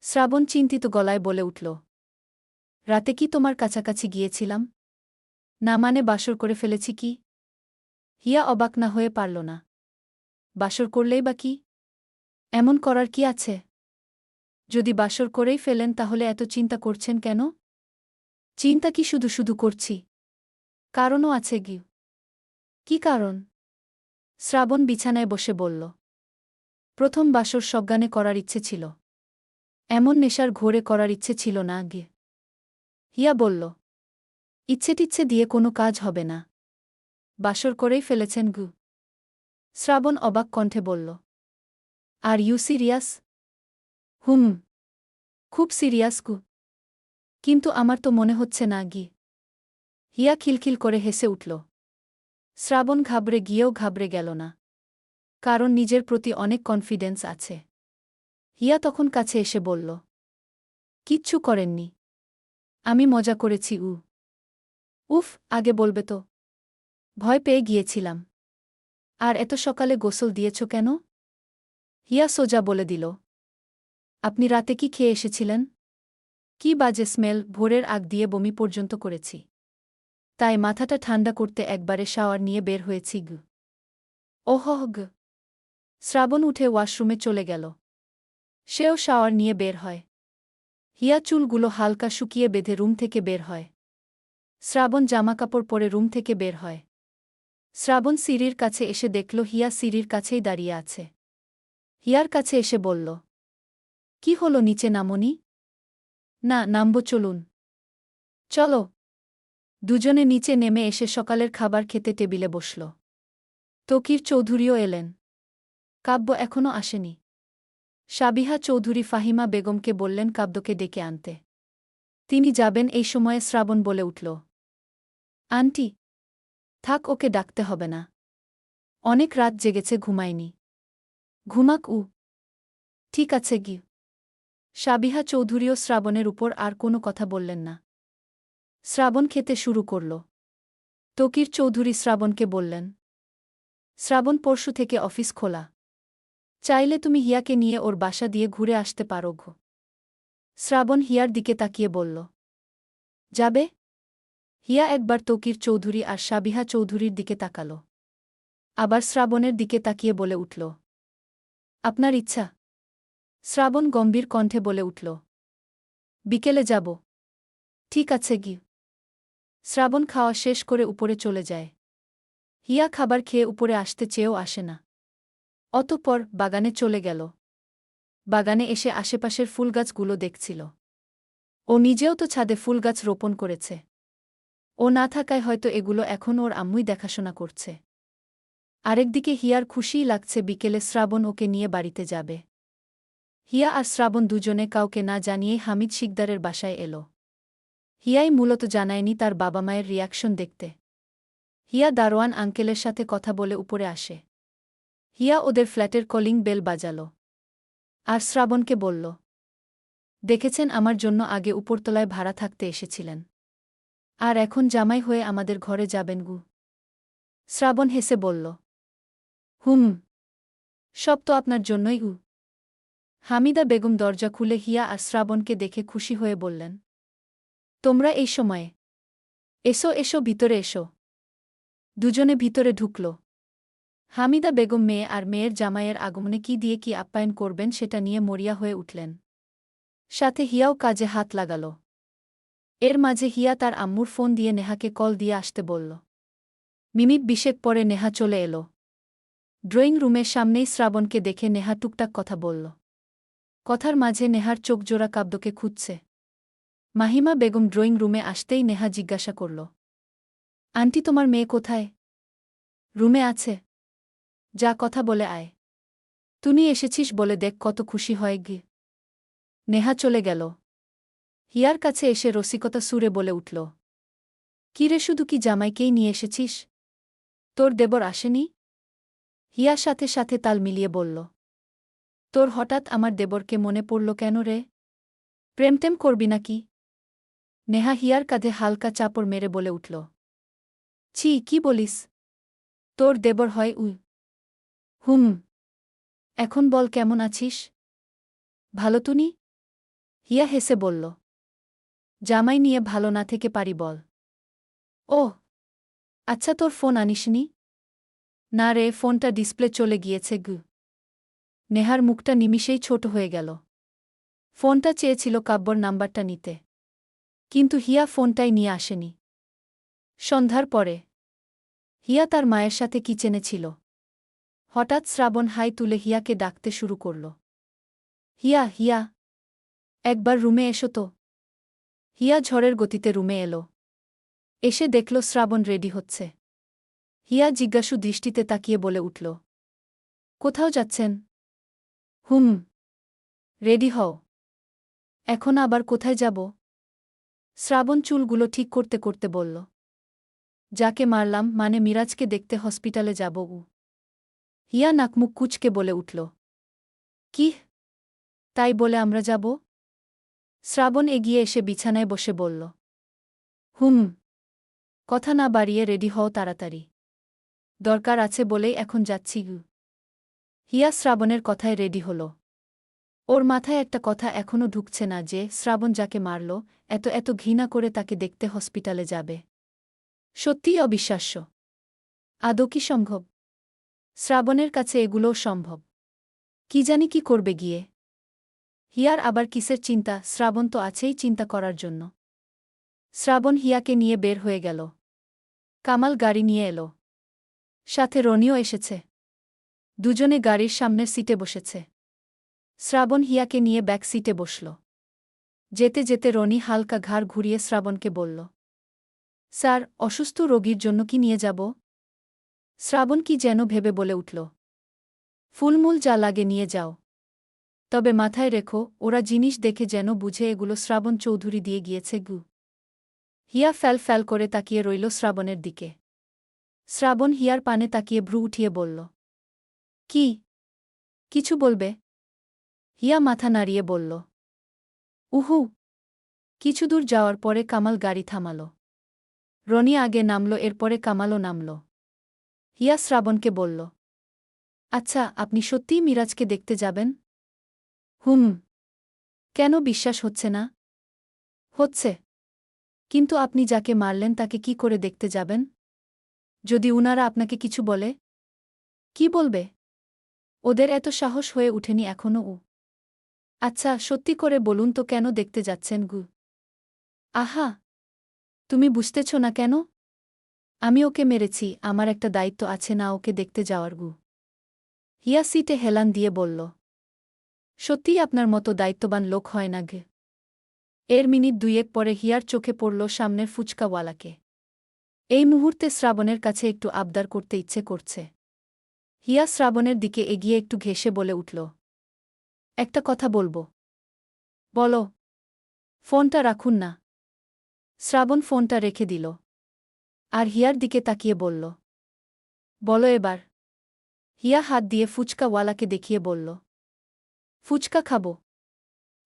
শ্রাবণ চিন্তিত গলায় বলে উঠল, রাতে কি তোমার কাছাকাছি গিয়েছিলাম? না মানে বাসর করে ফেলেছি কি? হিয়া অবাক না হয়ে পারল না। বাসর করলেই বা কি? এমন করার কি আছে? যদি বাসর করেই ফেলেন তাহলে এত চিন্তা করছেন কেন? চিন্তা কি শুধু শুধু করছি? কারণও আছে গি। কি কারণ? শ্রাবণ বিছানায় বসে বলল, প্রথম বাসর সজ্ঞানে করার ইচ্ছে ছিল। এমন নেশার ঘোরে করার ইচ্ছে ছিল না গে। হিয়া বলল, ইচ্ছে দিয়ে কোনো কাজ হবে না। বাসর করেই ফেলেছেন গু। শ্রাবণ অবাক কণ্ঠে বলল, আর ইউ সিরিয়াস? হুম, খুব সিরিয়াস গু। কিন্তু আমার তো মনে হচ্ছে না গি। হিয়া খিলখিল করে হেসে উঠল। শ্রাবণ ঘাবড়ে গিয়েও ঘাবড়ে গেল না, কারণ নিজের প্রতি অনেক কনফিডেন্স আছে। হিয়া তখন কাছে এসে বলল, কিচ্ছু করেননি, আমি মজা করেছি। আগে বলবে তো। ভয় পেয়ে গিয়েছিলাম। আর এত সকালে গোসল দিয়েছ কেন? হিয়া সোজা বলে দিল, আপনি রাতে কি খেয়ে এসেছিলেন? কি বাজে স্মেল, ভোরের আগ দিয়ে বমি পর্যন্ত করেছি। তাই মাথাটা ঠান্ডা করতে একবারে শাওয়ার নিয়ে বের হয়েছি গু। গ। শ্রাবণ উঠে ওয়াশরুমে চলে গেল। সেও শাওয়ার নিয়ে বের হয়। হিয়া চুলগুলো হালকা শুকিয়ে বেঁধে রুম থেকে বের হয়। শ্রাবণ জামাকাপড় পরে রুম থেকে বের হয়। শ্রাবণ সিঁড়ির কাছে এসে দেখল হিয়া সিঁড়ির কাছেই দাঁড়িয়ে আছে। হিয়ার কাছে এসে বলল, কি হলো, নিচে নামনি? না, নামব, চলুন। চলো। দুজনে নিচে নেমে এসে সকালের খাবার খেতে টেবিলে বসল। তকির চৌধুরীও এলেন। কাব্য এখনও আসেনি। সাবিহা চৌধুরী ফাহিমা বেগমকে বললেন কাব্যকে ডেকে আনতে। তিনি যাবেন এই সময়ে। শ্রাবণ বলে উঠল, আন্টি, থাক, ওকে ডাকতে হবে না। অনেক রাত জেগেছে, ঘুমায়নি। ঘুমাক। ঠিক আছে গি। সাবিহা চৌধুরীও শ্রাবণের উপর আর কোনো কথা বললেন না। শ্রাবণ খেতে শুরু করল। তকির চৌধুরী শ্রাবণকে বললেন, শ্রাবণ, পরশু থেকে অফিস খোলা। চাইলে তুমি হিয়াকে নিয়ে ওর বাসা দিয়ে ঘুরে আসতে পারো গো। শ্রাবণ হিয়ার দিকে তাকিয়ে বলল, যাবে? হিয়া একবার তকির চৌধুরী আর সাবিহা চৌধুরীর দিকে তাকাল। আবার শ্রাবণের দিকে তাকিয়ে বলে উঠল, আপনার ইচ্ছা। শ্রাবণ গম্ভীর কণ্ঠে বলে উঠল, বিকেলে যাব। ঠিক আছে গি। শ্রাবণ খাওয়া শেষ করে উপরে চলে যায়। হিয়া খাবার খেয়ে উপরে আসতে চেয়েও আসে না। অতঃপর বাগানে চলে গেল। বাগানে এসে আশেপাশের ফুলগাছগুলো দেখছিল। ও নিজেও তো ছাদে ফুলগাছ রোপণ করেছে। ও না থাকায় হয়তো এগুলো এখন ওর আম্মুই দেখাশোনা করছে। আরেকদিকে হিয়ার খুশিই লাগছে বিকেলে শ্রাবণ ওকে নিয়ে বাড়িতে যাবে। হিয়া আর শ্রাবণ দুজনে কাউকে না জানিয়েই হামিদ শিকদারের বাসায় এল। হিয়াই মূলত জানায়নি তার বাবা মায়ের রিয়াকশন দেখতে। হিয়া দারোয়ান আঙ্কেলের সাথে কথা বলে উপরে আসে। হিয়া ওদের ফ্ল্যাটের কলিং বেল বাজাল। আর শ্রাবণকে বলল, দেখেছেন আমার জন্য আগে উপরতলায় ভাড়া থাকতে এসেছিলেন, আর এখন জামাই হয়ে আমাদের ঘরে যাবেন গু। শ্রাবণ হেসে বলল, হুম, সব তো আপনার জন্যই গু। হামিদা বেগম দরজা খুলে হিয়া আর শ্রাবণকে দেখে খুশি হয়ে বললেন, তোমরা এই সময়ে? এসো এসো, ভিতরে এসো। দুজনে ভিতরে ঢুকল। হামিদা বেগম মেয়ে আর মেয়ের জামাইয়ের আগমনে কি দিয়ে কি আপ্যায়ন করবেন সেটা নিয়ে মরিয়া হয়ে উঠলেন। সাথে হিয়াও কাজে হাত লাগাল। এর মাঝে হিয়া তার আম্মুর ফোন দিয়ে নেহাকে কল দিয়ে আসতে বলল। মিনিট 20 পরে নেহা চলে এল। ড্রয়িং রুমের সামনেই শ্রাবণকে দেখে নেহা টুকটাক কথা বলল। কথার মাঝে নেহার চোখ জোড়া কাব্যকে খুঁজছে। মাহিমা বেগম ড্রয়িং রুমে আসতেই নেহা জিজ্ঞাসা করল, আন্টি তোমার মেয়ে কোথায়? রুমে আছে। যা কথা বলে আয়। তুই এসেছিস বলে দেখ কত খুশি হয় গি। নেহা চলে গেল। হিয়ার কাছে এসে রসিকতা সুরে বলে উঠল, কিরে শুধু কি জামাইকেই নিয়ে এসেছিস? তোর দেবর আসেনি? হিয়ার সাথে সাথে তাল মিলিয়ে বলল, তোর হঠাৎ আমার দেবরকে মনে পড়ল কেন রে? প্রেমটেম করবি নাকি? নেহা হিয়ার কাঁধে হালকা চাপড় মেরে বলে উঠল, ছি কি বলিস? তোর দেবর হয় উই? হুম। এখন বল কেমন আছিস? ভালো তুনি? হিয়া হেসে বলল, জামাই নিয়ে ভালো না থেকে পারি বল? ওহ আচ্ছা, তোর ফোন আনিসনি? না রে, ফোনটা ডিসপ্লে চলে গিয়েছে গু। নেহার মুখটা নিমিষেই ছোট হয়ে গেল। ফোনটা চেয়েছিল কাব্যর নাম্বারটা নিতে, কিন্তু হিয়া ফোনটাই নিয়ে আসেনি। সন্ধ্যার পরে হিয়া তার মায়ের সাথে কিচেনে ছিল। হঠাৎ শ্রাবণ হাই তুলে হিয়াকে ডাকতে শুরু করল, হিয়া হিয়া, একবার রুমে এসো তো। হিয়া ঝড়ের গতিতে রুমে এলো। এসে দেখল শ্রাবণ রেডি হচ্ছে। হিয়া জিজ্ঞাসু দৃষ্টিতে তাকিয়ে বলে উঠল, কোথাও যাচ্ছেন? হুম, রেডি হও। এখন আবার কোথায় যাব? শ্রাবণ চুলগুলো ঠিক করতে করতে বলল, যাকে মারলাম মানে মিরাজকে দেখতে হসপিটালে যাব উ। হিয়া নাকমুখ কুচকে বলে উঠল, কি? তাই বলে আমরা যাব? শ্রাবণ এগিয়ে এসে বিছানায় বসে বলল, হুম। কথা না বাড়িয়ে রেডি হও তাড়াতাড়ি। দরকার আছে বলেই এখন যাচ্ছি গু। হিয়া শ্রাবণের কথায় রেডি হল। ওর মাথায় একটা কথা এখনও ঢুকছে না যে শ্রাবণ যাকে মারল এত এত ঘৃণা করে তাকে দেখতে হসপিটালে যাবে। সত্যিই অবিশ্বাস্য। আদৌ কি সম্ভব? শ্রাবণের কাছে এগুলোও সম্ভব। কি জানি কি করবে গিয়ে। হিয়ার আবার কিসের চিন্তা? শ্রাবণ তো আছেই চিন্তা করার জন্য। শ্রাবণ হিয়াকে নিয়ে বের হয়ে গেল। কামাল গাড়ি নিয়ে এলো। সাথে রনিও এসেছে। দুজনে গাড়ির সামনের সিটে বসেছে। শ্রাবণ হিয়াকে নিয়ে ব্যাক সিটে বসল। যেতে যেতে রনি হালকা ঘাড় ঘুরিয়ে শ্রাবণকে বলল, স্যার, অসুস্থ রোগীর জন্য কি নিয়ে যাব? শ্রাবণ কি যেন ভেবে বলে উঠল, ফুলমূল যা লাগে নিয়ে যাও। তবে মাথায় রেখো, ওরা জিনিস দেখে যেন বুঝে এগুলো শ্রাবণ চৌধুরী দিয়ে গিয়েছে গু। হিয়া ফ্যাল ফ্যাল করে তাকিয়ে রইল শ্রাবণের দিকে। শ্রাবণ হিয়ার পানে তাকিয়ে ভ্রু উঠিয়ে বলল, কি? কিছু বলবে? হিয়া মাথা নাড়িয়ে বলল, উহু। কিছু দূর যাওয়ার পরে কামাল গাড়ি থামাল। রনি আগে নামল, এরপরে কামালও নামল। হিয়া শ্রাবণকে বলল, আচ্ছা, আপনি সত্যিই মিরাজকে দেখতে যাবেন? হুম। কেন বিশ্বাস হচ্ছে না? হচ্ছে। কিন্তু আপনি যাকে মারলেন তাকে কি করে দেখতে যাবেন? যদি উনারা আপনাকে কিছু বলে? কি বলবে? ওদের এত সাহস হয়ে উঠেনি এখনও ও। আচ্ছা, সত্যি করে বলুন তো কেন দেখতে যাচ্ছেন গু? আহা, তুমি বুঝতেছ না কেন? আমি ওকে মেরেছি, আমার একটা দায়িত্ব আছে না ওকে দেখতে যাওয়ার গু। হিয়া সিটে হেলান দিয়ে বলল, সত্যিই আপনার মতো দায়িত্ববান লোক হয় না গে। এর মিনিট 2 পরে হিয়ার চোখে পড়ল সামনের ফুচকাওয়ালাকে। এই মুহূর্তে শ্রাবণের কাছে একটু আবদার করতে ইচ্ছে করছে। হিয়া শ্রাবণের দিকে এগিয়ে একটু ঘেঁষে বলে উঠল, একটা কথা বলবো। বলো। ফোনটা রাখুন না। শ্রাবণ ফোনটা রেখে দিল। আর হিয়ার দিকে তাকিয়ে বলল, বলো এবার। হিয়া হাত দিয়ে ফুচকাওয়ালাকে দেখিয়ে বলল, ফুচকা খাবো।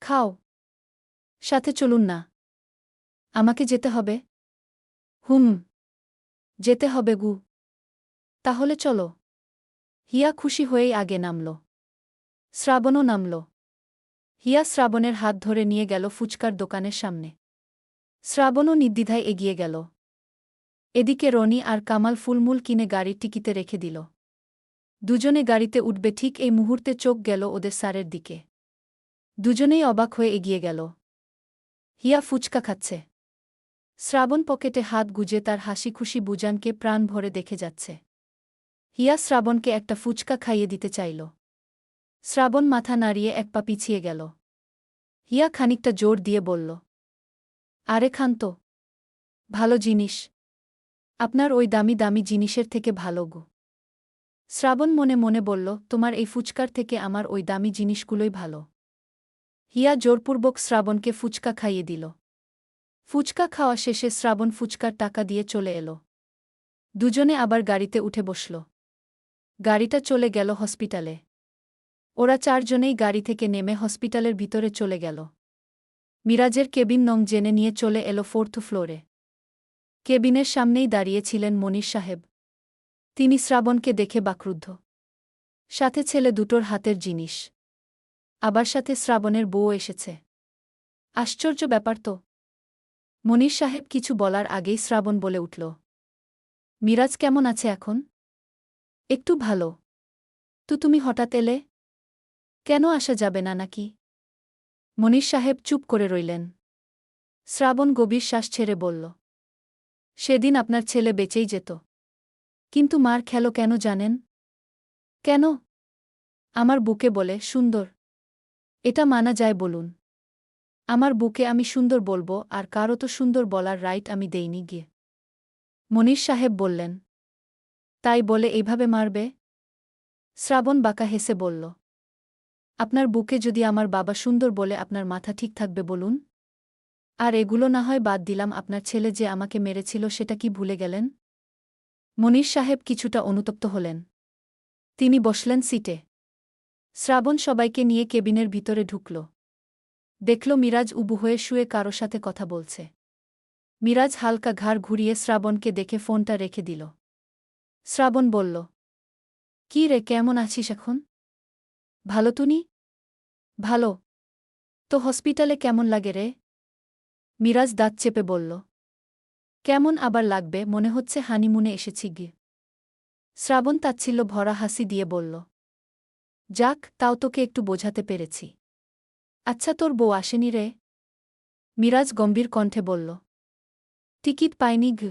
খাও। সাথে চলুন না। আমাকে যেতে হবে? হুম। যেতে হবে গু। তাহলে চলো। হিয়া খুশি হয়েই আগে নামল। শ্রাবণও নামল। হিয়া শ্রাবণের হাত ধরে নিয়ে গেল ফুচকার দোকানের সামনে। শ্রাবণও নির্দ্বিধায় এগিয়ে গেল। এদিকে রনি আর কামাল ফুলমুল কিনে গাড়ির টিকিতে রেখে দিল। দুজনে গাড়িতে উঠবে ঠিক এই মুহূর্তে চোখ গেল ওদের স্যারের দিকে। দুজনেই অবাক হয়ে এগিয়ে গেল। হিয়া ফুচকা খাচ্ছে। শ্রাবণ পকেটে হাত গুজে তার হাসি খুশি বুজানকে প্রাণ ভরে দেখে যাচ্ছে। হিয়া শ্রাবণকে একটা ফুচকা খাইয়ে দিতে চাইল। শ্রাবণ মাথা নাড়িয়ে এক পা পিছিয়ে গেল। হিয়া খানিকটা জোর দিয়ে বলল, আরে খান তো। ভালো জিনিস। আপনার ওই দামি দামি জিনিসের থেকে ভালো গো। শ্রাবণ মনে মনে বলল, তোমার এই ফুচকার থেকে আমার ওই দামি জিনিসগুলোই ভালো। হিয়া জোরপূর্বক শ্রাবণকে ফুচকা খাইয়ে দিল। ফুচকা খাওয়া শেষে শ্রাবণ ফুচকার টাকা দিয়ে চলে এল। দুজনে আবার গাড়িতে উঠে বসল। গাড়িটা চলে গেল হসপিটালে। ওরা চারজনেই গাড়ি থেকে নেমে হসপিটালের ভিতরে চলে গেল। মিরাজের কেবিন নং জেনে নিয়ে চলে এলো 4th ফ্লোরে। কেবিনের সামনেই দাঁড়িয়ে ছিলেন মনির সাহেব। তিনি শ্রাবণকে দেখে বাকরুদ্ধ। সাথে ছেলে দুটোর হাতের জিনিস। আবার সাথে শ্রাবণের বউ এসেছে। আশ্চর্য ব্যাপার তো। মনির সাহেব কিছু বলার আগেই শ্রাবণ বলে উঠল, মিরাজ কেমন আছে এখন? একটু ভালো। তো তুমি হঠাৎ এলে? কেন আসা যাবে না নাকি? মনির সাহেব চুপ করে রইলেন। শ্রাবণ গভীর শ্বাস ছেড়ে বলল, সেদিন আপনার ছেলে বেঁচেই যেত। কিন্তু মার খেল কেন জানেন? কেন? আমার বুকে বলে সুন্দর। এটা মানা যায় বলুন? আমার বুকে আমি সুন্দর বলবো আর কারও তো সুন্দর বলার রাইট আমি দেইনি গিয়ে। মনির সাহেব বললেন, তাই বলে এইভাবে মারবে? শ্রাবণ বাঁকা হেসে বলল, আপনার বুকে যদি আমার বাবা সুন্দর বলে আপনার মাথা ঠিক থাকবে বলুন? আর এগুলো না হয় বাদ দিলাম, আপনার ছেলে যে আমাকে মেরেছিল সেটা কি ভুলে গেলেন? মনির সাহেব কিছুটা অনুতপ্ত হলেন। তিনি বসলেন সিটে। শ্রাবণ সবাইকে নিয়ে কেবিনের ভিতরে ঢুকল। দেখল মিরাজ উবু হয়ে শুয়ে কারো সাথে কথা বলছে। মিরাজ হালকা ঘাড় ঘুরিয়ে শ্রাবণকে দেখে ফোনটা রেখে দিল। শ্রাবণ বলল, কি রে, কেমন আছিস এখন? ভালো তুনি? ভালো। তো হসপিটালে কেমন লাগে রে? মিরাজ দাঁত চেপে বলল, কেমন আবার লাগবে, মনে হচ্ছে হানিমুনে এসেছি গি। শ্রাবণ তাচ্ছিল্য ভরা হাসি দিয়ে বলল, যাক, তাও তোকে একটু বোঝাতে পেরেছি। আচ্ছা, তোর বউ আসেনি রে? মিরাজ গম্ভীর কণ্ঠে বলল, টিকিট পাইনি গ।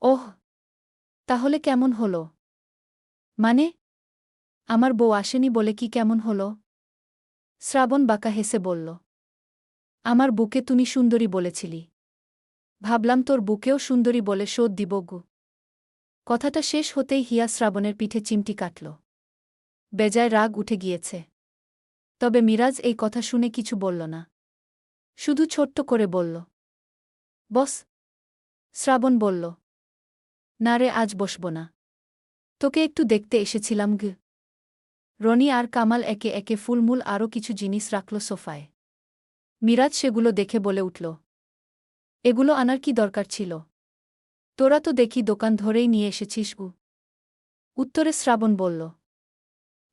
ওহ, তাহলে কেমন হলো? মানে? আমার বউ আসেনি বলে কি কেমন হলো? শ্রাবণ বাঁকা হেসে বলল, আমার বুকে তুমি সুন্দরী বলেছিলি। ভাবলাম তোর বুকেও সুন্দরী বলে শোধ দিব গু। কথাটা শেষ হতেই হিয়া শ্রাবণের পিঠে চিমটি কাটল। বেজায় রাগ উঠে গিয়েছে। তবে মিরাজ এই কথা শুনে কিছু বলল না। শুধু ছোট্ট করে বলল, বস। শ্রাবণ বলল, না রে, আজ বসব না। তোকে একটু দেখতে এসেছিলাম গ। রনি আর কামাল একে একে ফুলমুল আরও কিছু জিনিস রাখল সোফায়। মিরাজ সেগুলো দেখে বলে উঠল, এগুলো আনার কি দরকার ছিল? তোরা তো দেখি দোকান ধরেই নিয়ে এসেছিস গু। উত্তরে শ্রাবণ বলল,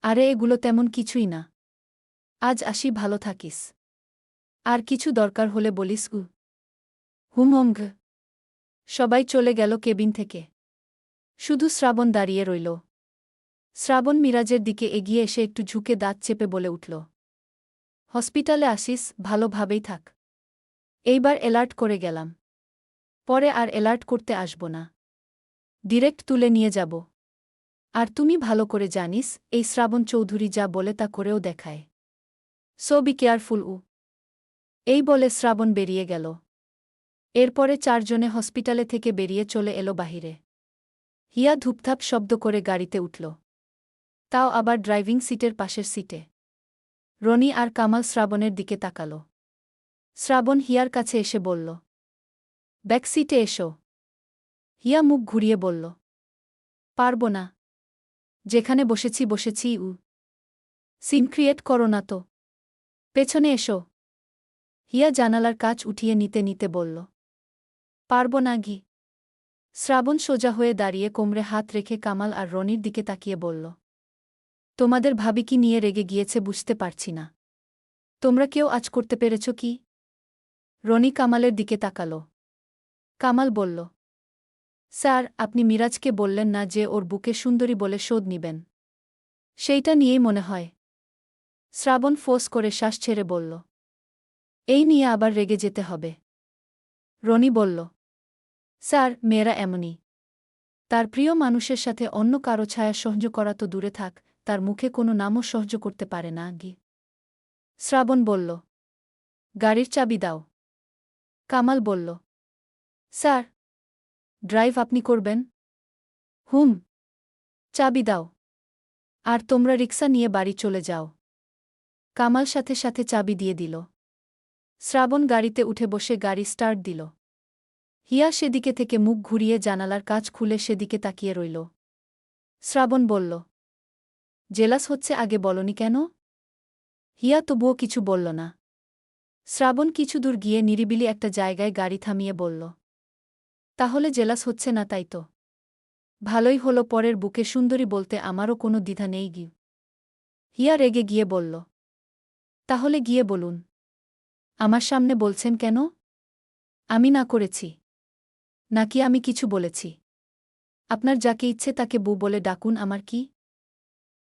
আরে এগুলো তেমন কিছুই না। আজ আসি, ভালো থাকিস। আর কিছু দরকার হলে বলিস গু। হুম ঘ। সবাই চলে গেল কেবিন থেকে। শুধু শ্রাবণ দাঁড়িয়ে রইল। শ্রাবণ মিরাজের দিকে এগিয়ে এসে একটু ঝুঁকে দাঁত চেপে বলে উঠল, হসপিটালে আসিস, ভালোভাবেই থাক। এইবার অ্যালার্ট করে গেলাম। পরে আর অ্যালার্ট করতে আসব না। ডিরেক্ট তুলে নিয়ে যাব। আর তুমি ভালো করে জানিস, এই শ্রাবণ চৌধুরী যা বলে তা করেও দেখায়। সো বি কেয়ারফুল উ। এই বলে শ্রাবণ বেরিয়ে গেল। এরপরে চারজনে হসপিটালে থেকে বেরিয়ে চলে এলো বাহিরে। হিয়া ধূপধাপ শব্দ করে গাড়িতে উঠল। তাও আবার ড্রাইভিং সিটের পাশের সিটে। রনি আর কামাল শ্রাবণের দিকে তাকাল। শ্রাবণ হিয়ার কাছে এসে বলল, ব্যাক সিটে এসো। হিয়া মুখ ঘুরিয়ে বলল, পারব না। যেখানে বসেছি সিন ক্রিয়েট করো না তো। পেছনে এসো। হিয়া জানালার কাচ উঠিয়ে নিতে নিতে বলল, পারব না ঘি। শ্রাবণ সোজা হয়ে দাঁড়িয়ে কোমরে হাত রেখে কামাল আর রনির দিকে তাকিয়ে বলল, তোমাদের ভাবি কি নিয়ে রেগে গিয়েছে বুঝতে পারছি না। তোমরা কেউ আজ করতে পেরেছ কি? রনি কামালের দিকে তাকাল। কামাল বলল, স্যার আপনি মিরাজকে বললেন না যে ওর বুকে সুন্দরী বলে শোধ নিবেন? সেইটা নিয়েই মনে হয়। শ্রাবণ ফোঁস করে শ্বাস ছেড়ে বলল, এই নিয়ে আবার রেগে যেতে হবে? রনি বলল, স্যার মেয়েরা এমনই। তার প্রিয় মানুষের সাথে অন্য কারো ছায়া সহ্য করা তো দূরে থাক, তার মুখে কোনো নামও সহ্য করতে পারে না গি। শ্রাবণ বলল, গাড়ির চাবি দাও। কামাল বলল, স্যার ড্রাইভ আপনি করবেন? হুম। চাবি দাও। আর তোমরা রিক্সা নিয়ে বাড়ি চলে যাও। কামাল সাথে সাথে চাবি দিয়ে দিল। শ্রাবণ গাড়িতে উঠে বসে গাড়ি স্টার্ট দিল। হিয়া সেদিকে থেকে মুখ ঘুরিয়ে জানালার কাচ খুলে সেদিকে তাকিয়ে রইল। শ্রাবণ বলল, জেলাস হচ্ছে আগে বলনি কেন? হিয়া তবুও কিছু বলল না। শ্রাবণ কিছু দূর গিয়ে নিরিবিলি একটা জায়গায় গাড়ি থামিয়ে বলল, তাহলে জেলাস হচ্ছে না তাই তো? ভালোই হলো, পরের বুকে সুন্দরী বলতে আমারও কোনো দ্বিধা নেই গি। হিয়া রেগে গিয়ে বলল, তাহলে গিয়ে বলুন। আমার সামনে বলছেন কেন? আমি না করেছি? নাকি আমি কিছু বলেছি? আপনার যাকে ইচ্ছে তাকে বউ বলে ডাকুন, আমার কি?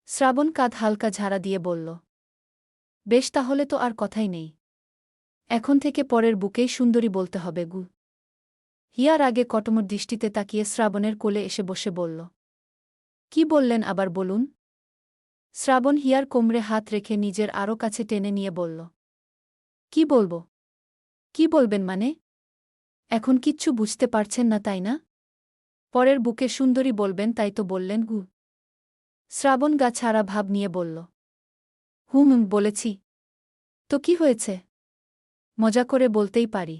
শ্রাবণ কাঁধ হালকা ঝাড়া দিয়ে বলল, বেশ তাহলে তো আর কথাই নেই। এখন থেকে পরের বুকেই সুন্দরী বলতে হবে গু। হিয়ার আগে কটমট দৃষ্টিতে তাকিয়ে শ্রাবণের কোলে এসে বসে বলল, কি বললেন আবার বলুন? শ্রাবণ হিয়ার কোমরে হাত রেখে নিজের আরও কাছে টেনে নিয়ে বলল, কি বলব? কি বলবেন মানে? এখন কিচ্ছু বুঝতে পারছেন না তাই না? পরের বুকে সুন্দরী বলবেন তাই তো বললেন গু। শ্রাবণ গা ছাড়া ভাব নিয়ে বলল, হুম বলেছি। তো কি হয়েছে? মজা করে বলতেই পারি।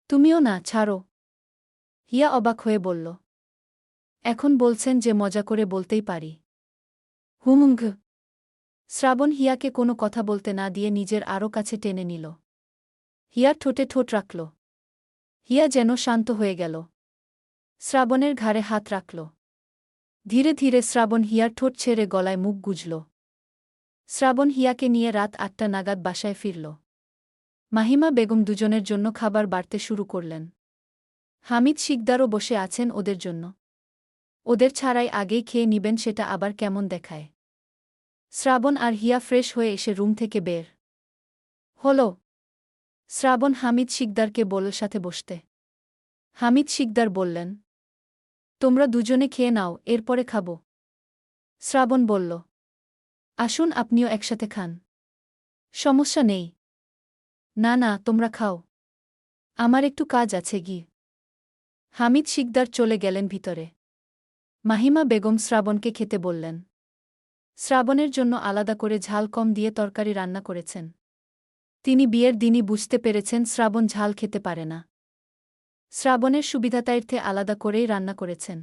তুমিও না, ছাড়ো। হিয়া অবাক হয়ে বলল, এখন বলছেন যে মজা করে বলতেই পারি? হুমুঙ্ঘ। শ্রাবণ হিয়াকে কোনো কথা বলতে না দিয়ে নিজের আরও কাছে টেনে নিল। হিয়ার ঠোঁটে ঠোঁট রাখল। হিয়া যেন শান্ত হয়ে গেল। শ্রাবণের ঘাড়ে হাত রাখল। ধীরে ধীরে শ্রাবণ হিয়ার ঠোঁট ছেড়ে গলায় মুখ গুজল। শ্রাবণ হিয়াকে নিয়ে রাত ৮টা নাগাদ বাসায় ফিরল। মাহিমা বেগম দুজনের জন্য খাবার বাড়তে শুরু করলেন। হামিদ শিকদারও বসে আছেন ওদের জন্য। ওদের ছাড়াই আগেই খেয়ে নিবেন সেটা আবার কেমন দেখায়। শ্রাবণ আর হিয়া ফ্রেশ হয়ে এসে রুম থেকে বের হল। শ্রাবণ হামিদ শিকদারকে বলল সাথে বসতে। হামিদ শিকদার বললেন, তোমরা দুজনে খেয়ে নাও, এরপরে খাব। শ্রাবণ বলল, আসুন আপনিও একসাথে খান। সমস্যা নেই। না না, তোমরা খাও, আমার একটু কাজ আছে গি। হামিদ শিকদার চলে গেলেন ভিতরে। মাহিমা বেগম শ্রাবণকে খেতে বললেন। শ্রাবণের জন্য আলাদা করে ঝাল কম দিয়ে তরকারি রান্না করেছেন। তিনি বিয়ের দিনই বুঝতে পেরেছেন শ্রাবণ ঝাল খেতে পারে না। শ্রাবণের সুবিধাতার্থে আলাদা করেই রান্না করেছেন।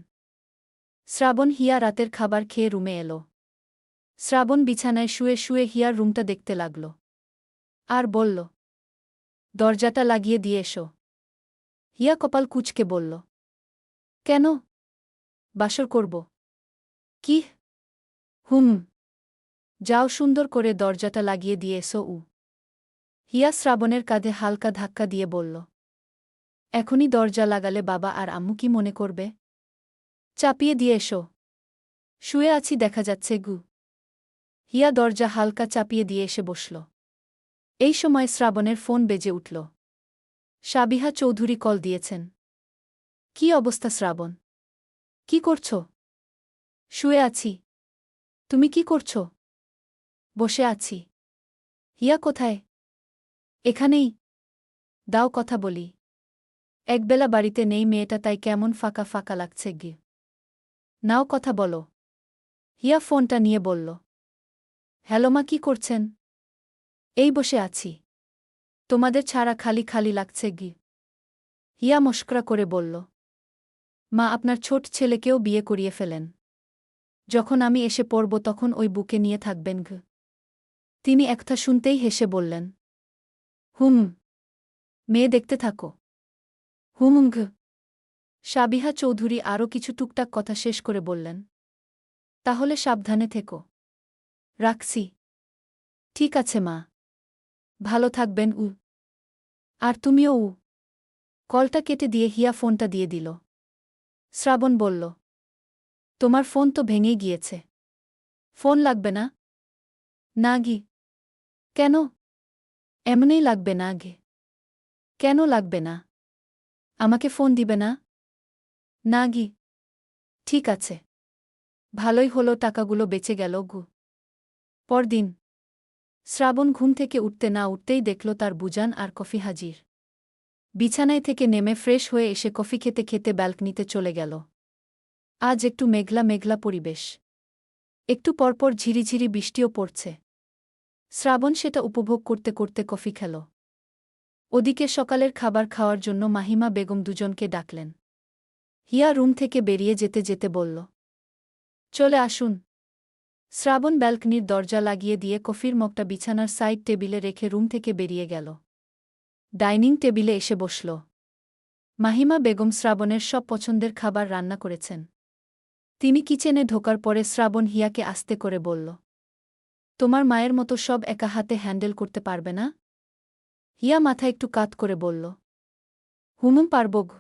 শ্রাবণ হিয়া রাতের খাবার খেয়ে রুমে এল। শ্রাবণ বিছানায় শুয়ে শুয়ে হিয়ার রুমটা দেখতে লাগল। আর বলল, দরজাটা লাগিয়ে দিয়ে এসো। হিয়া কপাল কুঁচকে বলল, কেন? বাসর করব। কি? হুম। যাও, সুন্দর করে দরজাটা লাগিয়ে দিয়ে এসো। হিয়া শ্রাবণের কাঁধে হালকা ধাক্কা দিয়ে বলল, এখনই দরজা লাগালে বাবা আর আম্মু কি মনে করবে? চাপিয়ে দিয়ে এসো। শুয়ে আছি দেখা যাচ্ছে গু। হিয়া দরজা হালকা চাপিয়ে দিয়ে এসে বসল। এই সময় শ্রাবণের ফোন বেজে উঠল। সাবিহা চৌধুরী কল দিয়েছেন। কি অবস্থা শ্রাবণ? কি করছ? শুয়ে আছি। তুমি কি করছ? বসে আছি। হিয়া কোথায়? এখানেই। দাও কথা বলি। একবেলা বাড়িতে নেই মেয়েটা, তাই কেমন ফাঁকা ফাঁকা লাগছে গি। নাও কথা বলো। হিয়া ফোনটা নিয়ে বলল, হ্যালো মা, কি করছেন? এই বসে আছি। তোমাদের ছাড়া খালি খালি লাগছে গি। হিয়া মস্করা করে বলল, মা, আপনার ছোট ছেলেকেও বিয়ে করিয়ে ফেলেন। যখন আমি এসে পড়ব তখন ওই বুকে নিয়ে থাকবেন গ। তিনি একথা শুনতেই হেসে বললেন, হুম, মেয়ে দেখতে থাকো। হুম ঘ। সাবিহা চৌধুরী আরও কিছু টুকটাক কথা শেষ করে বললেন, তাহলে সাবধানে থেকো। রাখছি। ঠিক আছে মা। ভালো থাকবেন উ। আর তুমিও উ। কলটা কেটে দিয়ে হিয়া ফোনটা দিয়ে দিল। শ্রাবণ বলল, তোমার ফোন তো ভেঙেই গিয়েছে। ফোন লাগবে না? না গি। কেন? এমনিই লাগবে না গে। কেন লাগবে না? আমাকে ফোন দিবে না? না গি। ঠিক আছে। ভালোই হলো, টাকাগুলো বেঁচে গেল গু। পরদিন শ্রাবণ ঘুম থেকে উঠতে না উঠতেই দেখল তার বুজান আর কফি হাজির। বিছানায় থেকে নেমে ফ্রেশ হয়ে এসে কফি খেতে খেতে ব্যালকনিতে চলে গেল। আজ একটু মেঘলা মেঘলা পরিবেশ। একটু পরপর ঝিরিঝিরি বৃষ্টিও পড়ছে। শ্রাবণ সেটা উপভোগ করতে করতে কফি খেল। ওদিকে সকালের খাবার খাওয়ার জন্য মাহিমা বেগম দুজনকে ডাকলেন। হিয়া রুম থেকে বেরিয়ে যেতে যেতে বলল, চলে আসুন। শ্রাবণ ব্যালকনির দরজা লাগিয়ে দিয়ে কফির মগটা বিছানার সাইড টেবিলে রেখে রুম থেকে বেরিয়ে গেল। ডাইনিং টেবিলে এসে বসল। মাহিমা বেগম শ্রাবণের সব পছন্দের খাবার রান্না করেছেন। তিনি কিচেনে ঢোকার পরে শ্রাবণ হিয়াকে আস্তে করে বলল, তোমার মায়ের মতো সব একা হাতে হ্যান্ডেল করতে পারবে না? হিয়া মাথা একটু কাত করে বলল, হুমুম পারব গ।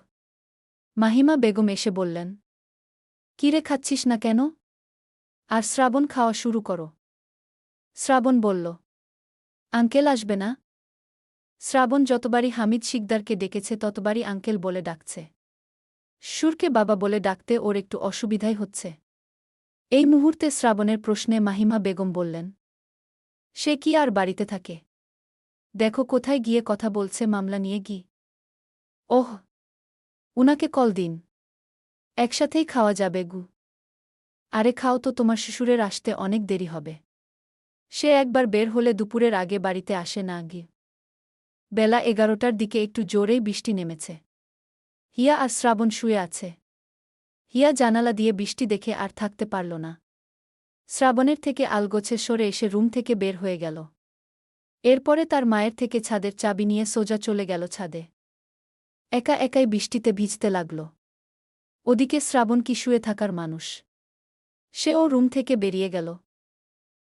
মাহিমা বেগম এসে বললেন, কিরে, খাচ্ছিস না কেন? আর শ্রাবণ, খাওয়া শুরু করো। শ্রাবণ বলল, আঙ্কেল আসবে না? শ্রাবণ যতবারই হামিদ শিকদারকে ডেকেছে ততবারই আঙ্কেল বলে ডাকছে। সুরকে বাবা বলে ডাকতে ওর একটু অসুবিধাই হচ্ছে। এই মুহূর্তে শ্রাবণের প্রশ্নে মাহিমা বেগম বললেন, সে কি আর বাড়িতে থাকে? দেখো কোথায় গিয়ে কথা বলছে মামলা নিয়ে গি। ওহ, উনাকে কল দিন। একসাথেই খাওয়া যাবে গু। আরে খাও তো, তোমার শ্বশুরের আসতে অনেক দেরি হবে। সে একবার বের হলে দুপুরের আগে বাড়িতে আসে না গি। বেলা 11টার দিকে একটু জোরেই বৃষ্টি নেমেছে। হিয়া আর শ্রাবণ শুয়ে আছে। হিয়া জানালা দিয়ে বৃষ্টি দেখে আর থাকতে পারল না। শ্রাবণের থেকে আলগোছে সরে এসে রুম থেকে বের হয়ে গেল। এরপরে তার মায়ের থেকে ছাদের চাবি নিয়ে সোজা চলে গেল ছাদে। একা একাই বৃষ্টিতে ভিজতে লাগল। ওদিকে শ্রাবণ কি শুয়ে থাকার মানুষ। সেও রুম থেকে বেরিয়ে গেল।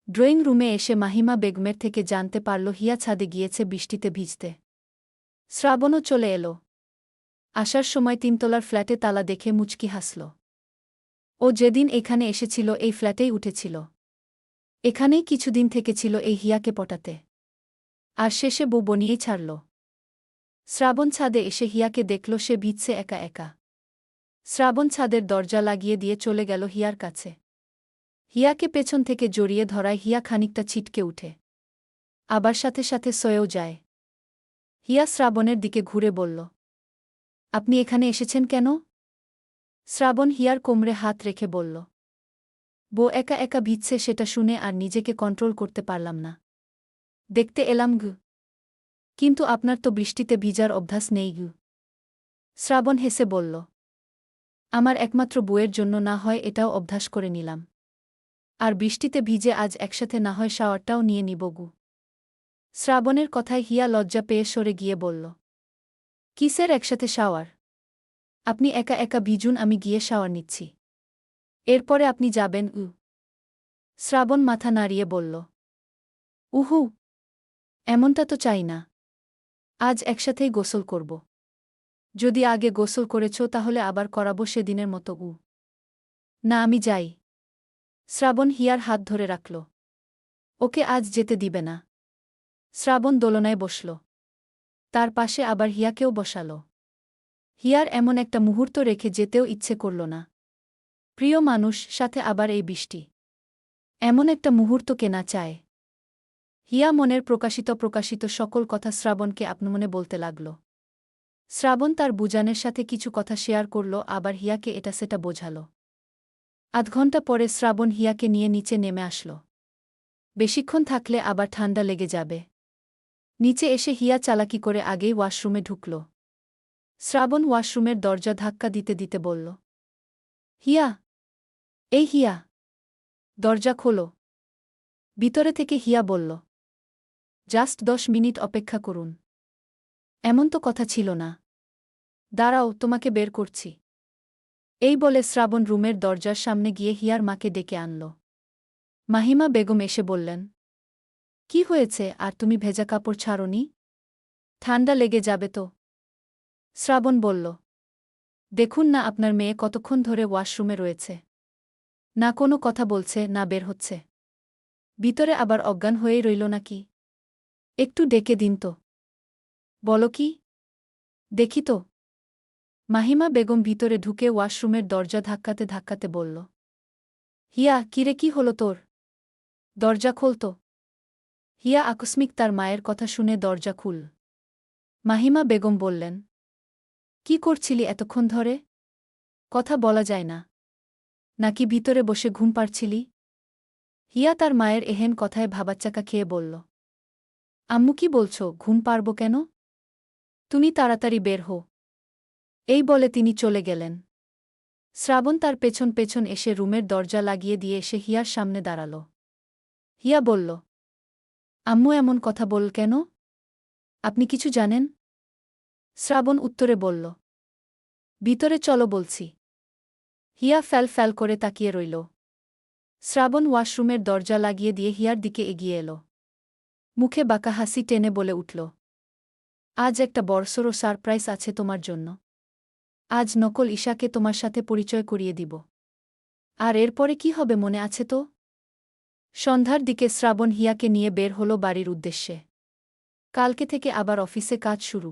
ড্রয়িং রুমে এসে মাহিমা বেগমের থেকে জানতে পারল হিয়া ছাদে গিয়েছে বৃষ্টিতে ভিজতে। শ্রাবণও চলে এলো। আসার সময় 3তলার ফ্ল্যাটে তালা দেখে মুচকি হাসল। ও যেদিন এখানে এসেছিল এই ফ্ল্যাটেই উঠেছিল। এখানেই কিছুদিন থেকেছিল এই হিয়াকে পটাতে। আর শেষে বউ বনিয়েই ছাড়ল। শ্রাবণ ছাদে এসে হিয়াকে দেখল সে ভিজছে একা একা। শ্রাবণ ছাদের দরজা লাগিয়ে দিয়ে চলে গেল হিয়ার কাছে। হিয়াকে পেছন থেকে জড়িয়ে ধরায় হিয়া খানিকটা ছিটকে উঠে। আবার সাথে সাথে সয়েও যায়। হিয়া শ্রাবণের দিকে ঘুরে বলল, আপনি এখানে এসেছেন কেন? শ্রাবণ হিয়ার কোমরে হাত রেখে বলল, বউ একা একা ভিজছে সেটা শুনে আর নিজেকে কন্ট্রোল করতে পারলাম না। দেখতে এলাম গু। কিন্তু আপনার তো বৃষ্টিতে ভিজার অভ্যাস নেই গু। শ্রাবণ হেসে বলল, আমার একমাত্র বউয়ের জন্য না হয় এটাও অভ্যাস করে নিলাম। আর বৃষ্টিতে ভিজে আজ একসাথে না হয় শাওয়ারটাও নিয়ে নিব গু। শ্রাবণের কথায় হিয়া লজ্জা পেয়ে সরে গিয়ে বলল, কিসের একসাথে শাওয়ার? আপনি একা একা ভিজুন, আমি গিয়ে শাওয়ার নিচ্ছি। এরপরে আপনি যাবেন উ। শ্রাবণ মাথা নাড়িয়ে বলল, উহু, এমনটা তো চাই না। আজ একসাথেই গোসল করব। যদি আগে গোসল করেছ তাহলে আবার করাবো সেদিনের মতো উ। না, আমি যাই। শ্রাবণ হিয়ার হাত ধরে রাখল। ওকে আজ যেতে দিবে না। শ্রাবণ দোলনায় বসল। তার পাশে আবার হিয়াকেও বসাল। হিয়ার এমন একটা মুহূর্ত রেখে যেতেও ইচ্ছে করল না। প্রিয় মানুষ, সাথে আবার এই বৃষ্টি। এমন একটা মুহূর্ত কে না চায়? হিয়া মনের প্রকাশিত সকল কথা শ্রাবণকে আপনমনে বলতে লাগল। শ্রাবণ তার বুজানের সাথে কিছু কথা শেয়ার করল, আবার হিয়াকে এটা সেটা বোঝাল। আধ ঘণ্টা পরে শ্রাবণ হিয়াকে নিয়ে নিচে নেমে আসল। বেশিক্ষণ থাকলে আবার ঠান্ডা লেগে যাবে। নিচে এসে হিয়া চালাকি করে আগেই ওয়াশরুমে ঢুকল। শ্রাবণ ওয়াশরুমের দরজা ধাক্কা দিতে দিতে বলল, হিয়া, এই হিয়া, দরজা খোলো। ভিতরে থেকে হিয়া বলল, জাস্ট 10 মিনিট অপেক্ষা করুন। এমন তো কথা ছিল না। দাঁড়াও, তোমাকে বের করছি। এই বলে শ্রাবণ রুমের দরজার সামনে গিয়ে হিয়ার মাকে ডেকে আনল। মাহিমা বেগম এসে বললেন, কি হয়েছে, আর তুমি ভেজা কাপড় ছাড়োনি? ঠান্ডা লেগে যাবে তো। শ্রাবণ বলল, দেখুন না আপনার মেয়ে কতক্ষণ ধরে ওয়াশরুমে রয়েছে। না কোনো কথা বলছে, না বের হচ্ছে। ভিতরে আবার অজ্ঞান হয়েই রইল নাকি? একটু ডেকে দিন তো। বলো কি? দেখি তো। মাহিমা বেগম ভিতরে ঢুকে ওয়াশরুমের দরজা ধাক্কাতে ধাক্কাতে বলল, হিয়া, কিরে, কি হলো তোর? দরজা খোল তো। হিয়া আকস্মিক তার মায়ের কথা শুনে দরজা খুল। মাহিমা বেগম বললেন, কি করছিলি এতক্ষণ ধরে? কথা বলা যায় না? নাকি ভিতরে বসে ঘুম পাড়ছিলি? হিয়া তার মায়ের এহেন কথায় ভাবাচ্চাকা খেয়ে বলল, আম্মু, কি বলছ, ঘুম পারব কেন? তুমি তাড়াতাড়ি বের হো। এই বলে তিনি চলে গেলেন। শ্রাবণ তার পেছন পেছন এসে রুমের দরজা লাগিয়ে দিয়ে এসে হিয়ার সামনে দাঁড়াল। হিয়া বলল, আম্মু এমন কথা বল কেন? আপনি কিছু জানেন? শ্রাবণ উত্তরে বলল, ভিতরে চলো বলছি। হিয়া ফ্যাল ফ্যাল করে তাকিয়ে রইল। শ্রাবণ ওয়াশরুমের দরজা লাগিয়ে দিয়ে হিয়ার দিকে এগিয়ে এল। মুখে বাঁকা হাসি টেনে বলে উঠল, আজ একটা বড়সড় সারপ্রাইজ আছে তোমার জন্য। আজ নকল ঈশাকে তোমার সাথে পরিচয় করিয়ে দিব। আর এরপরে কি হবে মনে আছে তো? সন্ধ্যার দিকে শ্রাবণ হিয়াকে নিয়ে বের হল বাড়ির উদ্দেশ্যে। কালকে থেকে আবার অফিসে কাজ শুরু।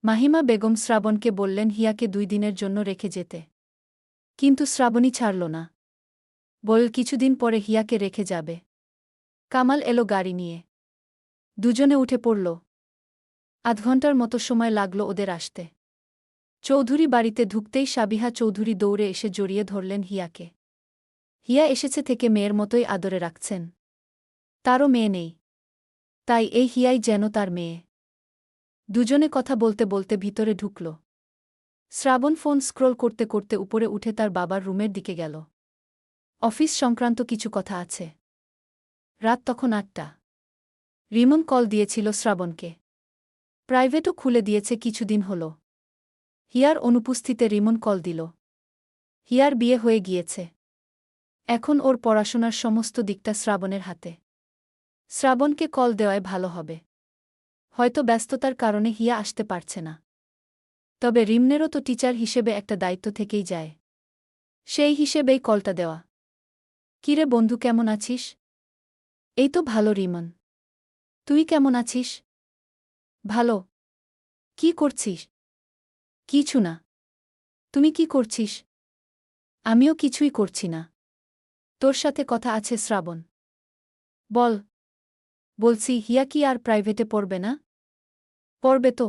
মাহিমা বেগম শ্রাবণকে বললেন হিয়াকে 2 দিনের জন্য রেখে যেতে। কিন্তু শ্রাবণী ছাড়ল না। বল কিছুদিন পরে হিয়াকে রেখে যাবে। কামাল এলো গাড়ি নিয়ে। দুজনে উঠে পড়ল। আধ ঘণ্টার মতো সময় লাগল ওদের আসতে। চৌধুরী বাড়িতে ঢুকতেই সাবিহা চৌধুরী দৌড়ে এসে জড়িয়ে ধরলেন হিয়াকে। হিয়া এসেছে থেকে মেয়ের মতোই আদরে রাখছেন। তারও মেয়ে নেই, তাই এই হিয়াই যেন তার মেয়ে। দুজনে কথা বলতে বলতে ভিতরে ঢুকল। শ্রাবণ ফোন স্ক্রোল করতে করতে উপরে উঠে তার বাবার রুমের দিকে গেল। অফিস সংক্রান্ত কিছু কথা আছে। রাত তখন 8টা। রিমন কল দিয়েছিল শ্রাবণকে। প্রাইভেটও খুলে দিয়েছে কিছুদিন হল। হিয়ার অনুপস্থিতিতে রিমন কল দিল। হিয়ার বিয়ে হয়ে গিয়েছে। এখন ওর পড়াশোনার সমস্ত দিকটা শ্রাবণের হাতে। শ্রাবণকে কল দেওয়ায় ভালো হবে। হয়তো ব্যস্ততার কারণে হিয়া আসতে পারছে না। তবে রিমনেরও তো টিচার হিসেবে একটা দায়িত্ব থেকেই যায়। সেই হিসেবেই কলটা দেওয়া। কিরে বন্ধু, কেমন আছিস? এই তো ভালো রিমন। তুই কেমন আছিস? ভালো। কি করছিস? কিছু না। তুমি কি করছিস? আমিও কিছুই করছি না। তোর সাথে কথা আছে শ্রাবণ। বল। বলছি, হিয়া কি আর প্রাইভেটে পড়বে না? পড়বে তো।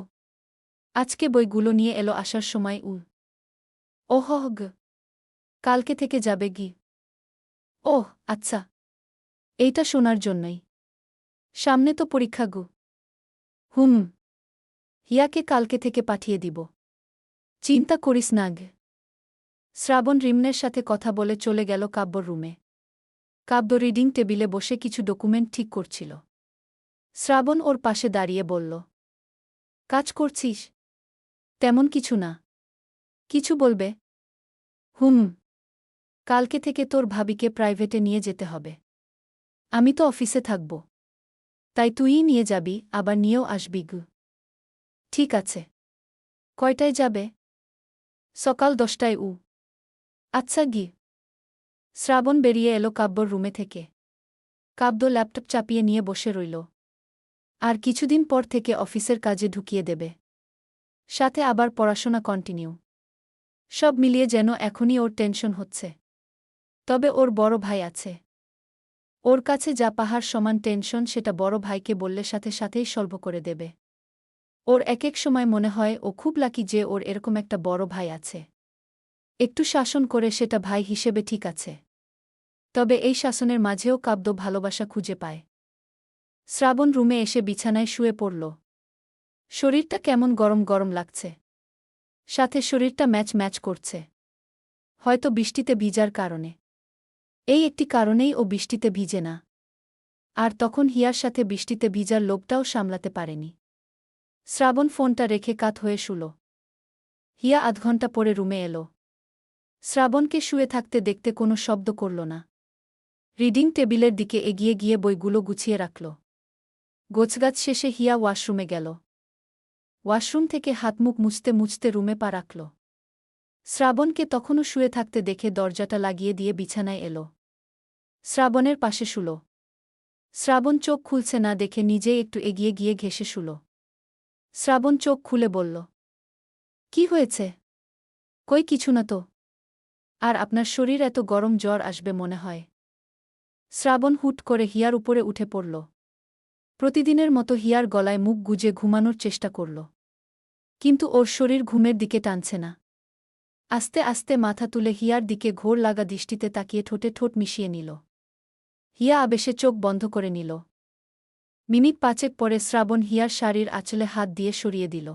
আজকে বইগুলো নিয়ে এলো আসার সময়। ওহ গ। কালকে থেকে যাবে গি। ওহ আচ্ছা। এইটা শোনার জন্যই। সামনে তো পরীক্ষা গু। হুম। হিয়াকে কালকে থেকে পাঠিয়ে দিব। চিন্তা করিস না গে। শ্রাবণ রিমনের সাথে কথা বলে চলে গেল কাব্যর রুমে। কাব্য রিডিং টেবিলে বসে কিছু ডকুমেন্ট ঠিক করছিল। শ্রাবণ ওর পাশে দাঁড়িয়ে বলল, কাজ করছিস? তেমন কিছু না। কিছু বলবে? হুম। কালকে থেকে তোর ভাবিকে প্রাইভেটে নিয়ে যেতে হবে। আমি তো অফিসে থাকব। তাই তুইই নিয়ে যাবি, আবার নিয়েও আসবি গু। ঠিক আছে। কয়টায় যাবে? সকাল 10টায়। আচ্ছা গি। শ্রাবণ বেরিয়ে এলো কাব্যর রুমে থেকে। কাব্য ল্যাপটপ চাপিয়ে নিয়ে বসে রইল। আর কিছুদিন পর থেকে অফিসের কাজে ঢুকিয়ে দেবে। সাথে আবার পড়াশোনা কন্টিনিউ। সব মিলিয়ে যেন এখনই ওর টেনশন হচ্ছে। তবে ওর বড় ভাই আছে। ওর কাছে যা পাহাড় সমান টেনশন, সেটা বড় ভাইকে বললে সাথে সাথেই সলভ করে দেবে। ওর এক এক সময় মনে হয় ও খুব লাকি যে ওর এরকম একটা বড় ভাই আছে। একটু শাসন করে সেটা ভাই হিসেবে ঠিক আছে। তবে এই শাসনের মাঝেও কাব্য ভালোবাসা খুঁজে পায়। শ্রাবণ রুমে এসে বিছানায় শুয়ে পড়ল। শরীরটা কেমন গরম গরম লাগছে। সাথে শরীরটা ম্যাচ ম্যাচ করছে। হয়তো বৃষ্টিতে ভিজার কারণে। এই একটি কারণেই ও বৃষ্টিতে ভিজে না। আর তখন হিয়ার সাথে বৃষ্টিতে ভিজার লোভটাও সামলাতে পারেনি। শ্রাবণ ফোনটা রেখে কাত হয়ে শুল। হিয়া আধ ঘণ্টা পরে রুমে এল। শ্রাবণকে শুয়ে থাকতে দেখতে কোনো শব্দ করল না। রিডিং টেবিলের দিকে এগিয়ে গিয়ে বইগুলো গুছিয়ে রাখল। গোছগাছ শেষে হিয়া ওয়াশরুমে গেল। ওয়াশরুম থেকে হাতমুখ মুছতে মুছতে রুমে পা রাখল। শ্রাবণকে তখনও শুয়ে থাকতে দেখে দরজাটা লাগিয়ে দিয়ে বিছানায় এল। শ্রাবণের পাশে শুল। শ্রাবণ চোখ খুলছে না দেখে নিজেই একটু এগিয়ে গিয়ে ঘেঁষে শুল। শ্রাবণ চোখ খুলে বলল, কি হয়েছে? কই কিছু না তো। আর আপনার শরীর এত গরম জ্বর আসবে মনে হয়। শ্রাবণ হুট করে হিয়ার উপরে উঠে পড়ল। প্রতিদিনের মতো হিয়ার গলায় মুখ গুজে ঘুমানোর চেষ্টা করল। কিন্তু ওর শরীর ঘুমের দিকে টানছে না। আস্তে আস্তে মাথা তুলে হিয়ার দিকে ঘোর লাগা দৃষ্টিতে তাকিয়ে ঠোঁটে ঠোঁট মিশিয়ে নিল। হিয়া আবেশে চোখ বন্ধ করে নিল। মিনিট পাঁচেক পরে শ্রাবণ হিয়ার শাড়ির আঁচলে হাত দিয়ে সরিয়ে দিল।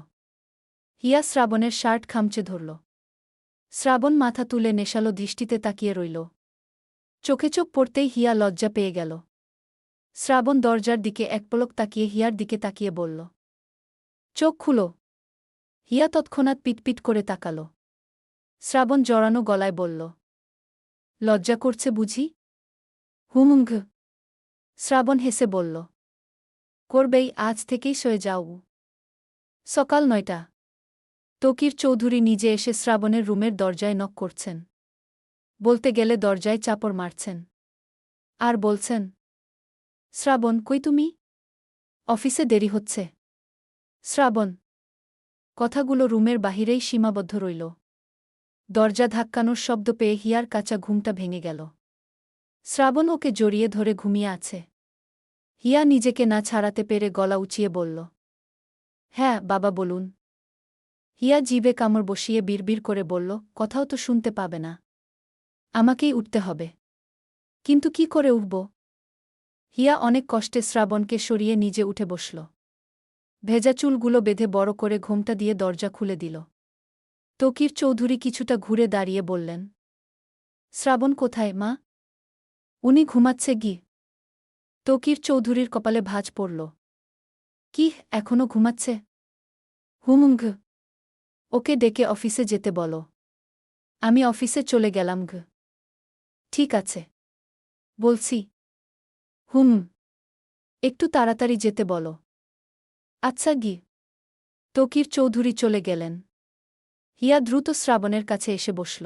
হিয়া শ্রাবণের শার্ট খামচে ধরল। শ্রাবণ মাথা তুলে নেশালো দৃষ্টিতে তাকিয়ে রইল। চোখে চোখ পড়তেই হিয়া লজ্জা পেয়ে গেল। শ্রাবণ দরজার দিকে এক পলক তাকিয়ে হিয়ার দিকে তাকিয়ে বলল, চোখ খুলো। হিয়া তৎক্ষণাৎ পিটপিট করে তাকাল। শ্রাবণ জড়ানো গলায় বলল, লজ্জা করছে বুঝি? হুমুঙ্ঘ। শ্রাবণ হেসে বলল, করবেই, আজ থেকেই সয়ে যাও। সকাল ৯টা। তকির চৌধুরী নিজে এসে শ্রাবণের রুমের দরজায় নক করছেন। বলতে গেলে দরজায় চাপড় মারছেন। আর বলছেন, শ্রাবণ কই তুমি? অফিসে দেরি হচ্ছে। শ্রাবণ। কথাগুলো রুমের বাহিরেই সীমাবদ্ধ রইল। দরজা ধাক্কানোর শব্দ পেয়ে হিয়ার কাঁচা ঘুমটা ভেঙে গেল। শ্রাবণ ওকে জড়িয়ে ধরে ঘুমিয়ে আছে। হিয়া নিজেকে না ছাড়াতে পেরে গলা উঁচিয়ে বলল, হ্যাঁ বাবা বলুন। হিয়া জিভে কামড় বসিয়ে বিড়বিড় করে বলল, কথাও তো শুনতে পাবে না। আমাকেই উঠতে হবে। কিন্তু কি করে উঠব? হিয়া অনেক কষ্টে শ্রাবণকে সরিয়ে নিজে উঠে বসল। ভেজা চুলগুলো বেঁধে বড় করে ঘোমটা দিয়ে দরজা খুলে দিল। তকির চৌধুরী কিছুটা ঘুরে দাঁড়িয়ে বললেন, শ্রাবণ কোথায় মা? উনি ঘুমাচ্ছে গি। তকির চৌধুরীর কপালে ভাঁজ পড়ল। কি, এখনো ঘুমাচ্ছে? হুমুঙ্ঘ। ওকে ডেকে অফিসে যেতে বলো। আমি অফিসে চলে গেলাম ঘ। ঠিক আছে। বলছি। হুম। একটু তাড়াতাড়ি যেতে বলো। আচ্ছা গি। তকির চৌধুরী চলে গেলেন। হিয়া দ্রুত শ্রাবণের কাছে এসে বসল।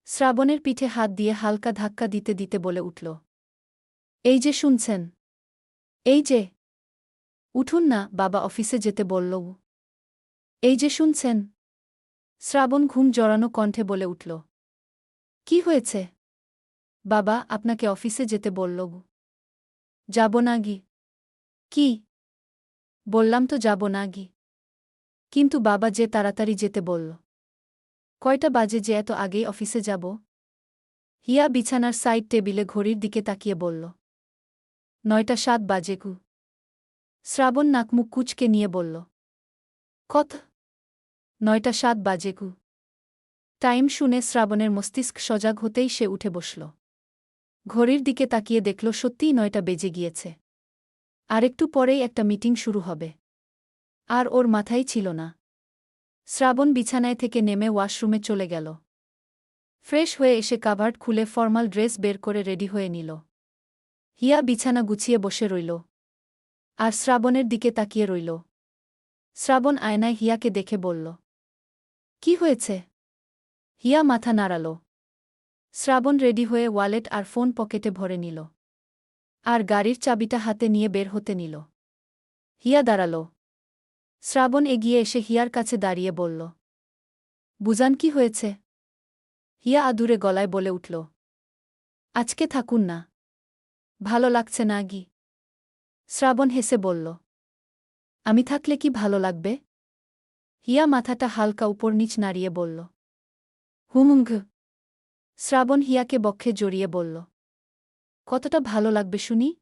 শ্রাবণের পিঠে হাত দিয়ে হালকা ধাক্কা দিতে দিতে বলে উঠল, এই যে শুনছেন? এই যে। উঠুন না, বাবা অফিসে যেতে বলল। এই যে শুনছেন? শ্রাবণ ঘুম জড়ানো কণ্ঠে বলে উঠল, কি হয়েছে? বাবা আপনাকে অফিসে যেতে বলল। যাব না গি। কি? বললাম তো যাব না গি। কিন্তু বাবা যে তাড়াতাড়ি যেতে বলল। কয়টা বাজে যে এত আগেই অফিসে যাব? হিয়া বিছানার সাইড টেবিলে ঘড়ির দিকে তাকিয়ে বলল, ৯টা ৭ বাজে গু। শ্রাবণ নাকমুখ কুচকে নিয়ে বলল, কত? ৯টা ৭ বাজে গু। টাইম শুনে শ্রাবণের মস্তিষ্ক সজাগ হতেই সে উঠে বসল। ঘড়ির দিকে তাকিয়ে দেখল সত্যিই ৯টা বেজে গিয়েছে। আরেকটু পরেই একটা মিটিং শুরু হবে। আর ওর মাথায় ছিল না। শ্রাবণ বিছানায় থেকে নেমে ওয়াশরুমে চলে গেল। ফ্রেশ হয়ে এসে কাভার্ড খুলে ফর্মাল ড্রেস বের করে রেডি হয়ে নিল। হিয়া বিছানা গুছিয়ে বসে রইল। আর শ্রাবণের দিকে তাকিয়ে রইল। শ্রাবণ আয়নায় হিয়াকে দেখে বলল, কি হয়েছে? হিয়া মাথা নাড়াল। শ্রাবণ রেডি হয়ে ওয়ালেট আর ফোন পকেটে ভরে নিল। আর গাড়ির চাবিটা হাতে নিয়ে বের হতে নিল। হিয়া দাঁড়াল। শ্রাবণ এগিয়ে এসে হিয়ার কাছে দাঁড়িয়ে বলল, বুঝান কি হয়েছে? হিয়া আদুরে গলায় বলে উঠল, আজকে থাকুন না। ভালো লাগছে না গি। শ্রাবণ হেসে বলল, আমি থাকলে কি ভালো লাগবে? হিয়া মাথাটা হালকা উপর নিচ নাড়িয়ে বলল, হুমুঙ্ঘ। শ্রাবণ হিয়াকে বক্ষে জড়িয়ে বলল। কতটা ভালো লাগবে শুনি?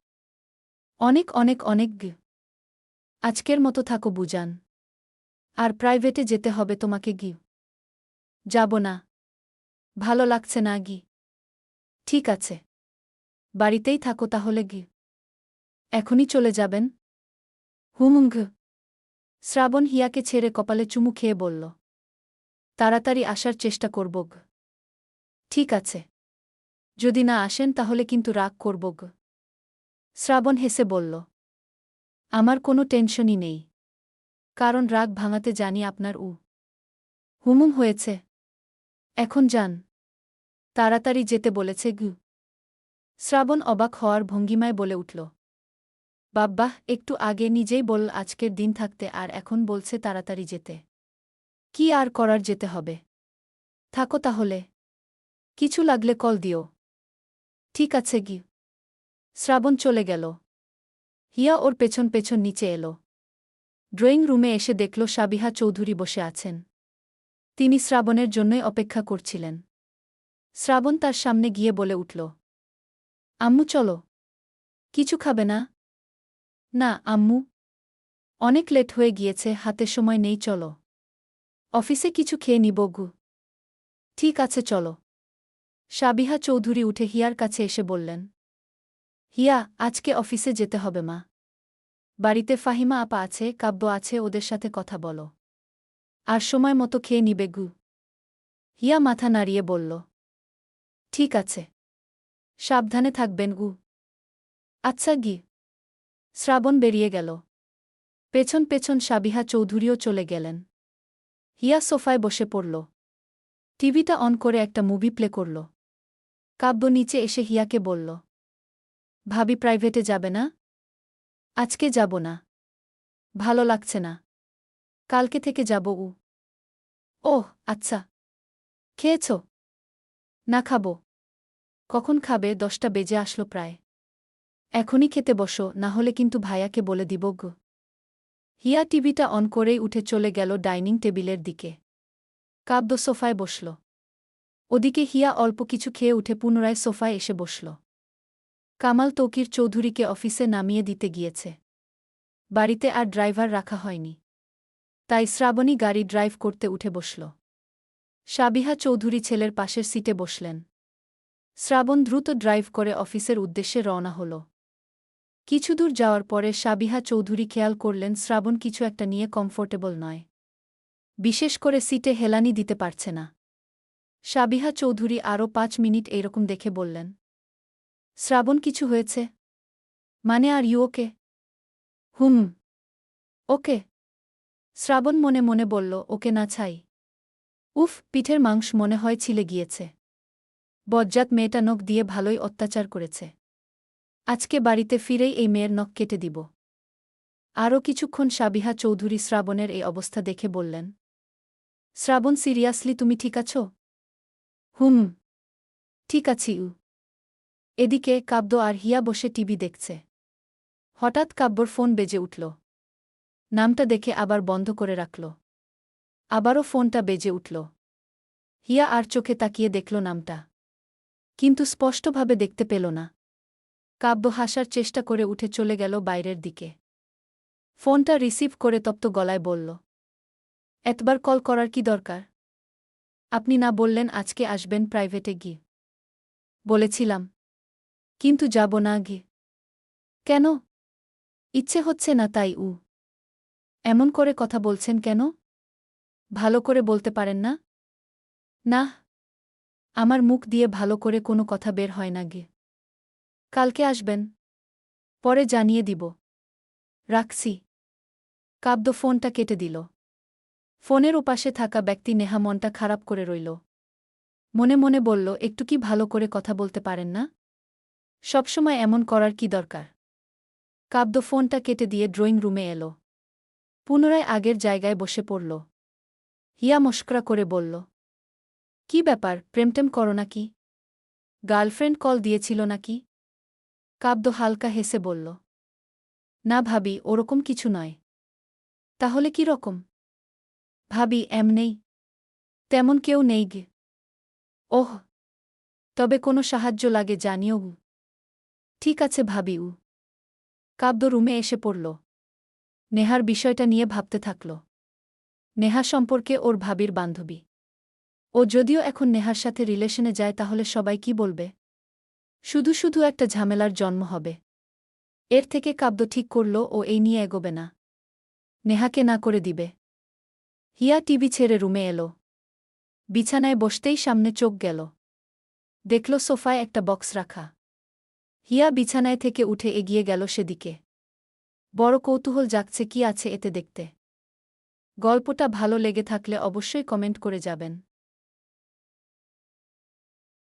অনেক অনেক অনেক গ। আজকের মতো থাকো বুজান। আর প্রাইভেটে যেতে হবে তোমাকে গি। যাব না। ভালো লাগছে না গি। ঠিক আছে। বাড়িতেই থাকো তাহলে গি। এখনই চলে যাবেন? হুমুঙ্ঘ। শ্রাবণ হিয়াকে ছেড়ে কপালে চুমু খেয়ে বলল। তাড়াতাড়ি আসার চেষ্টা করব গ। ঠিক আছে। যদি না আসেন তাহলে কিন্তু রাগ করব গ। শ্রাবণ হেসে বলল। আমার কোনো টেনশনই নেই। কারণ রাগ ভাঙাতে জানি আপনার হুমুম হয়েছে। এখন যান। তাড়াতাড়ি যেতে বলেছে গু। শ্রাবণ অবাক হওয়ার ভঙ্গিমায় বলে উঠল। বাব্বাহ, একটু আগে নিজেই বলল আজকের দিন থাকতে আর এখন বলছে তাড়াতাড়ি যেতে। কি আর করার, যেতে হবে। থাকো তাহলে। কিছু লাগলে কল দিও। ঠিক আছে গি। শ্রাবণ চলে গেল। হিয়া ওর পেছন পেছন নিচে এলো। ড্রয়িং রুমে এসে দেখল সাবিহা চৌধুরী বসে আছেন। তিনি শ্রাবণের জন্যই অপেক্ষা করছিলেন। শ্রাবণ তার সামনে গিয়ে বলে উঠল। আম্মু চলো। কিছু খাবে না? না আম্মু। অনেক লেট হয়ে গিয়েছে, হাতে সময় নেই, চলো। অফিসে কিছু খেয়ে নিব গু। ঠিক আছে চলো। সাবিহা চৌধুরী উঠে হিয়ার কাছে এসে বললেন। হিয়া, আজকে অফিসে যেতে হবে মা। বাড়িতে ফাহিমা আপা আছে, কাব্য আছে, ওদের সাথে কথা বলো। আর সময় মতো খেয়ে নিবে গু। হিয়া মাথা নাড়িয়ে বলল। ঠিক আছে। সাবধানে থাকবেন গু। আচ্ছা গি। শ্রাবণ বেরিয়ে গেল। পেছন পেছন সাবিহা চৌধুরীও চলে গেলেন। হিয়া সোফায় বসে পড়ল। টিভিটা অন করে একটা মুভি প্লে করল। কাব্য নিচে এসে হিয়াকে বলল। ভাবি প্রাইভেটে যাবে না? আজকে যাব না। ভালো লাগছে না। কালকে থেকে যাব ওহ আচ্ছা। খেয়েছ? না খাবো। কখন খাবে? 10টা বেজে আসলো প্রায়। এখনই খেতে বসো, না হলে কিন্তু ভাইয়াকে বলে দিব গো। হিয়া টিভিটা অন করেই উঠে চলে গেল ডাইনিং টেবিলের দিকে। কাব্য সোফায় বসল। ওদিকে হিয়া অল্প কিছু খেয়ে উঠে পুনরায় সোফায় এসে বসল। কামাল তৌকির চৌধুরীকে অফিসে নামিয়ে দিতে গিয়েছে। বাড়িতে আর ড্রাইভার রাখা হয়নি। তাই শ্রাবণী গাড়ি ড্রাইভ করতে উঠে বসল। সাবিহা চৌধুরী ছেলের পাশের সিটে বসলেন। শ্রাবণ দ্রুত ড্রাইভ করে অফিসের উদ্দেশ্যে রওনা হল। কিছুদূর যাওয়ার পরে সাবিহা চৌধুরী খেয়াল করলেন শ্রাবণ কিছু একটা নিয়ে কমফোর্টেবল নয়। বিশেষ করে সিটে হেলানি দিতে পারছে না। সাবিহা চৌধুরী আরও 5 মিনিট এইরকম দেখে বললেন। শ্রাবণ, কিছু হয়েছে? মানে আর ইউ ওকে? হুম। ওকে। শ্রাবণ মনে মনে বলল, ওকে না ছাই। উফ, পিঠের মাংস মনে হয় ছিলে গিয়েছে। বজ্জাত মেয়েটা নখ দিয়ে ভালোই অত্যাচার করেছে। আজকে বাড়িতে ফিরেই এই মেয়ের নখ কেটে দিব। আরও কিছুক্ষণ সাবিহা চৌধুরী শ্রাবণের এই অবস্থা দেখে বললেন। শ্রাবণ, সিরিয়াসলি তুমি ঠিক আছো? হুম। ঠিক আছি। এদিকে কাব্য আর হিয়া বসে টিভি দেখছে। হঠাৎ কাব্যর ফোন বেজে উঠল। নামটা দেখে আবার বন্ধ করে রাখল। আবারও ফোনটা বেজে উঠল। হিয়া আর চোখে তাকিয়ে দেখল নামটা। কিন্তু স্পষ্টভাবে দেখতে পেল না। কাব্য হাসার চেষ্টা করে উঠে চলে গেল বাইরের দিকে। ফোনটা রিসিভ করে তপ্ত গলায় বলল। এতবার কল করার কি দরকার? আপনি না বললেন আজকে আসবেন প্রাইভেটে গিয়ে? বলেছিলাম। কিন্তু যাব না গিয়ে। কেন? ইচ্ছে হচ্ছে না তাই এমন করে কথা বলছেন কেন? ভালো করে বলতে পারেন না? না, আমার মুখ দিয়ে ভালো করে কোনো কথা বের হয় না গে। কালকে আসবেন? পরে জানিয়ে দিব। রাখছি। কাব্য ফোনটা কেটে দিল। ফোনের ওপাশে থাকা ব্যক্তি নেহা মনটা খারাপ করে রইল। মনে মনে বলল, একটু কি ভালো করে কথা বলতে পারেন না? সবসময় এমন করার কি দরকার? কাব্য ফোনটা কেটে দিয়ে ড্রয়িং রুমে এলো। পুনরায় আগের জায়গায় বসে পড়ল। হিয়া মস্করা করে বলল। কি ব্যাপার, প্রেমটেম করো নাকি? গার্লফ্রেন্ড কল দিয়েছিল নাকি? কাব্য হালকা হেসে বলল। না ভাবি, ওরকম কিছু নয়। তাহলে কি রকম? ভাবি, এমনেই। তেমন কেউ নেই গে। ওহ, তবে কোনো সাহায্য লাগে জানিও। ঠিক আছে ভাবি। কাব্য রুমে এসে পড়ল। নেহার বিষয়টা নিয়ে ভাবতে থাকল। নেহা সম্পর্কে ওর ভাবির বান্ধবী। ও যদিও এখন নেহার সাথে রিলেশনে যায় তাহলে সবাই কি বলবে? শুধু শুধু একটা ঝামেলার জন্ম হবে। এর থেকে কাব্য ঠিক করল ও এই নিয়ে এগোবে না। নেহাকে না করে দিবে। হিয়া টিভি ছেড়ে রুমে এলো। বিছানায় বসতেই সামনে চোখ গেল। দেখল সোফায় একটা বক্স রাখা। হিয়া বিছানায় থেকে উঠে এগিয়ে গেল সেদিকে। বড় কৌতূহল জাগছে কি আছে এতে দেখতে। গল্পটা ভালো লেগে থাকলে অবশ্যই কমেন্ট করে যাবেন।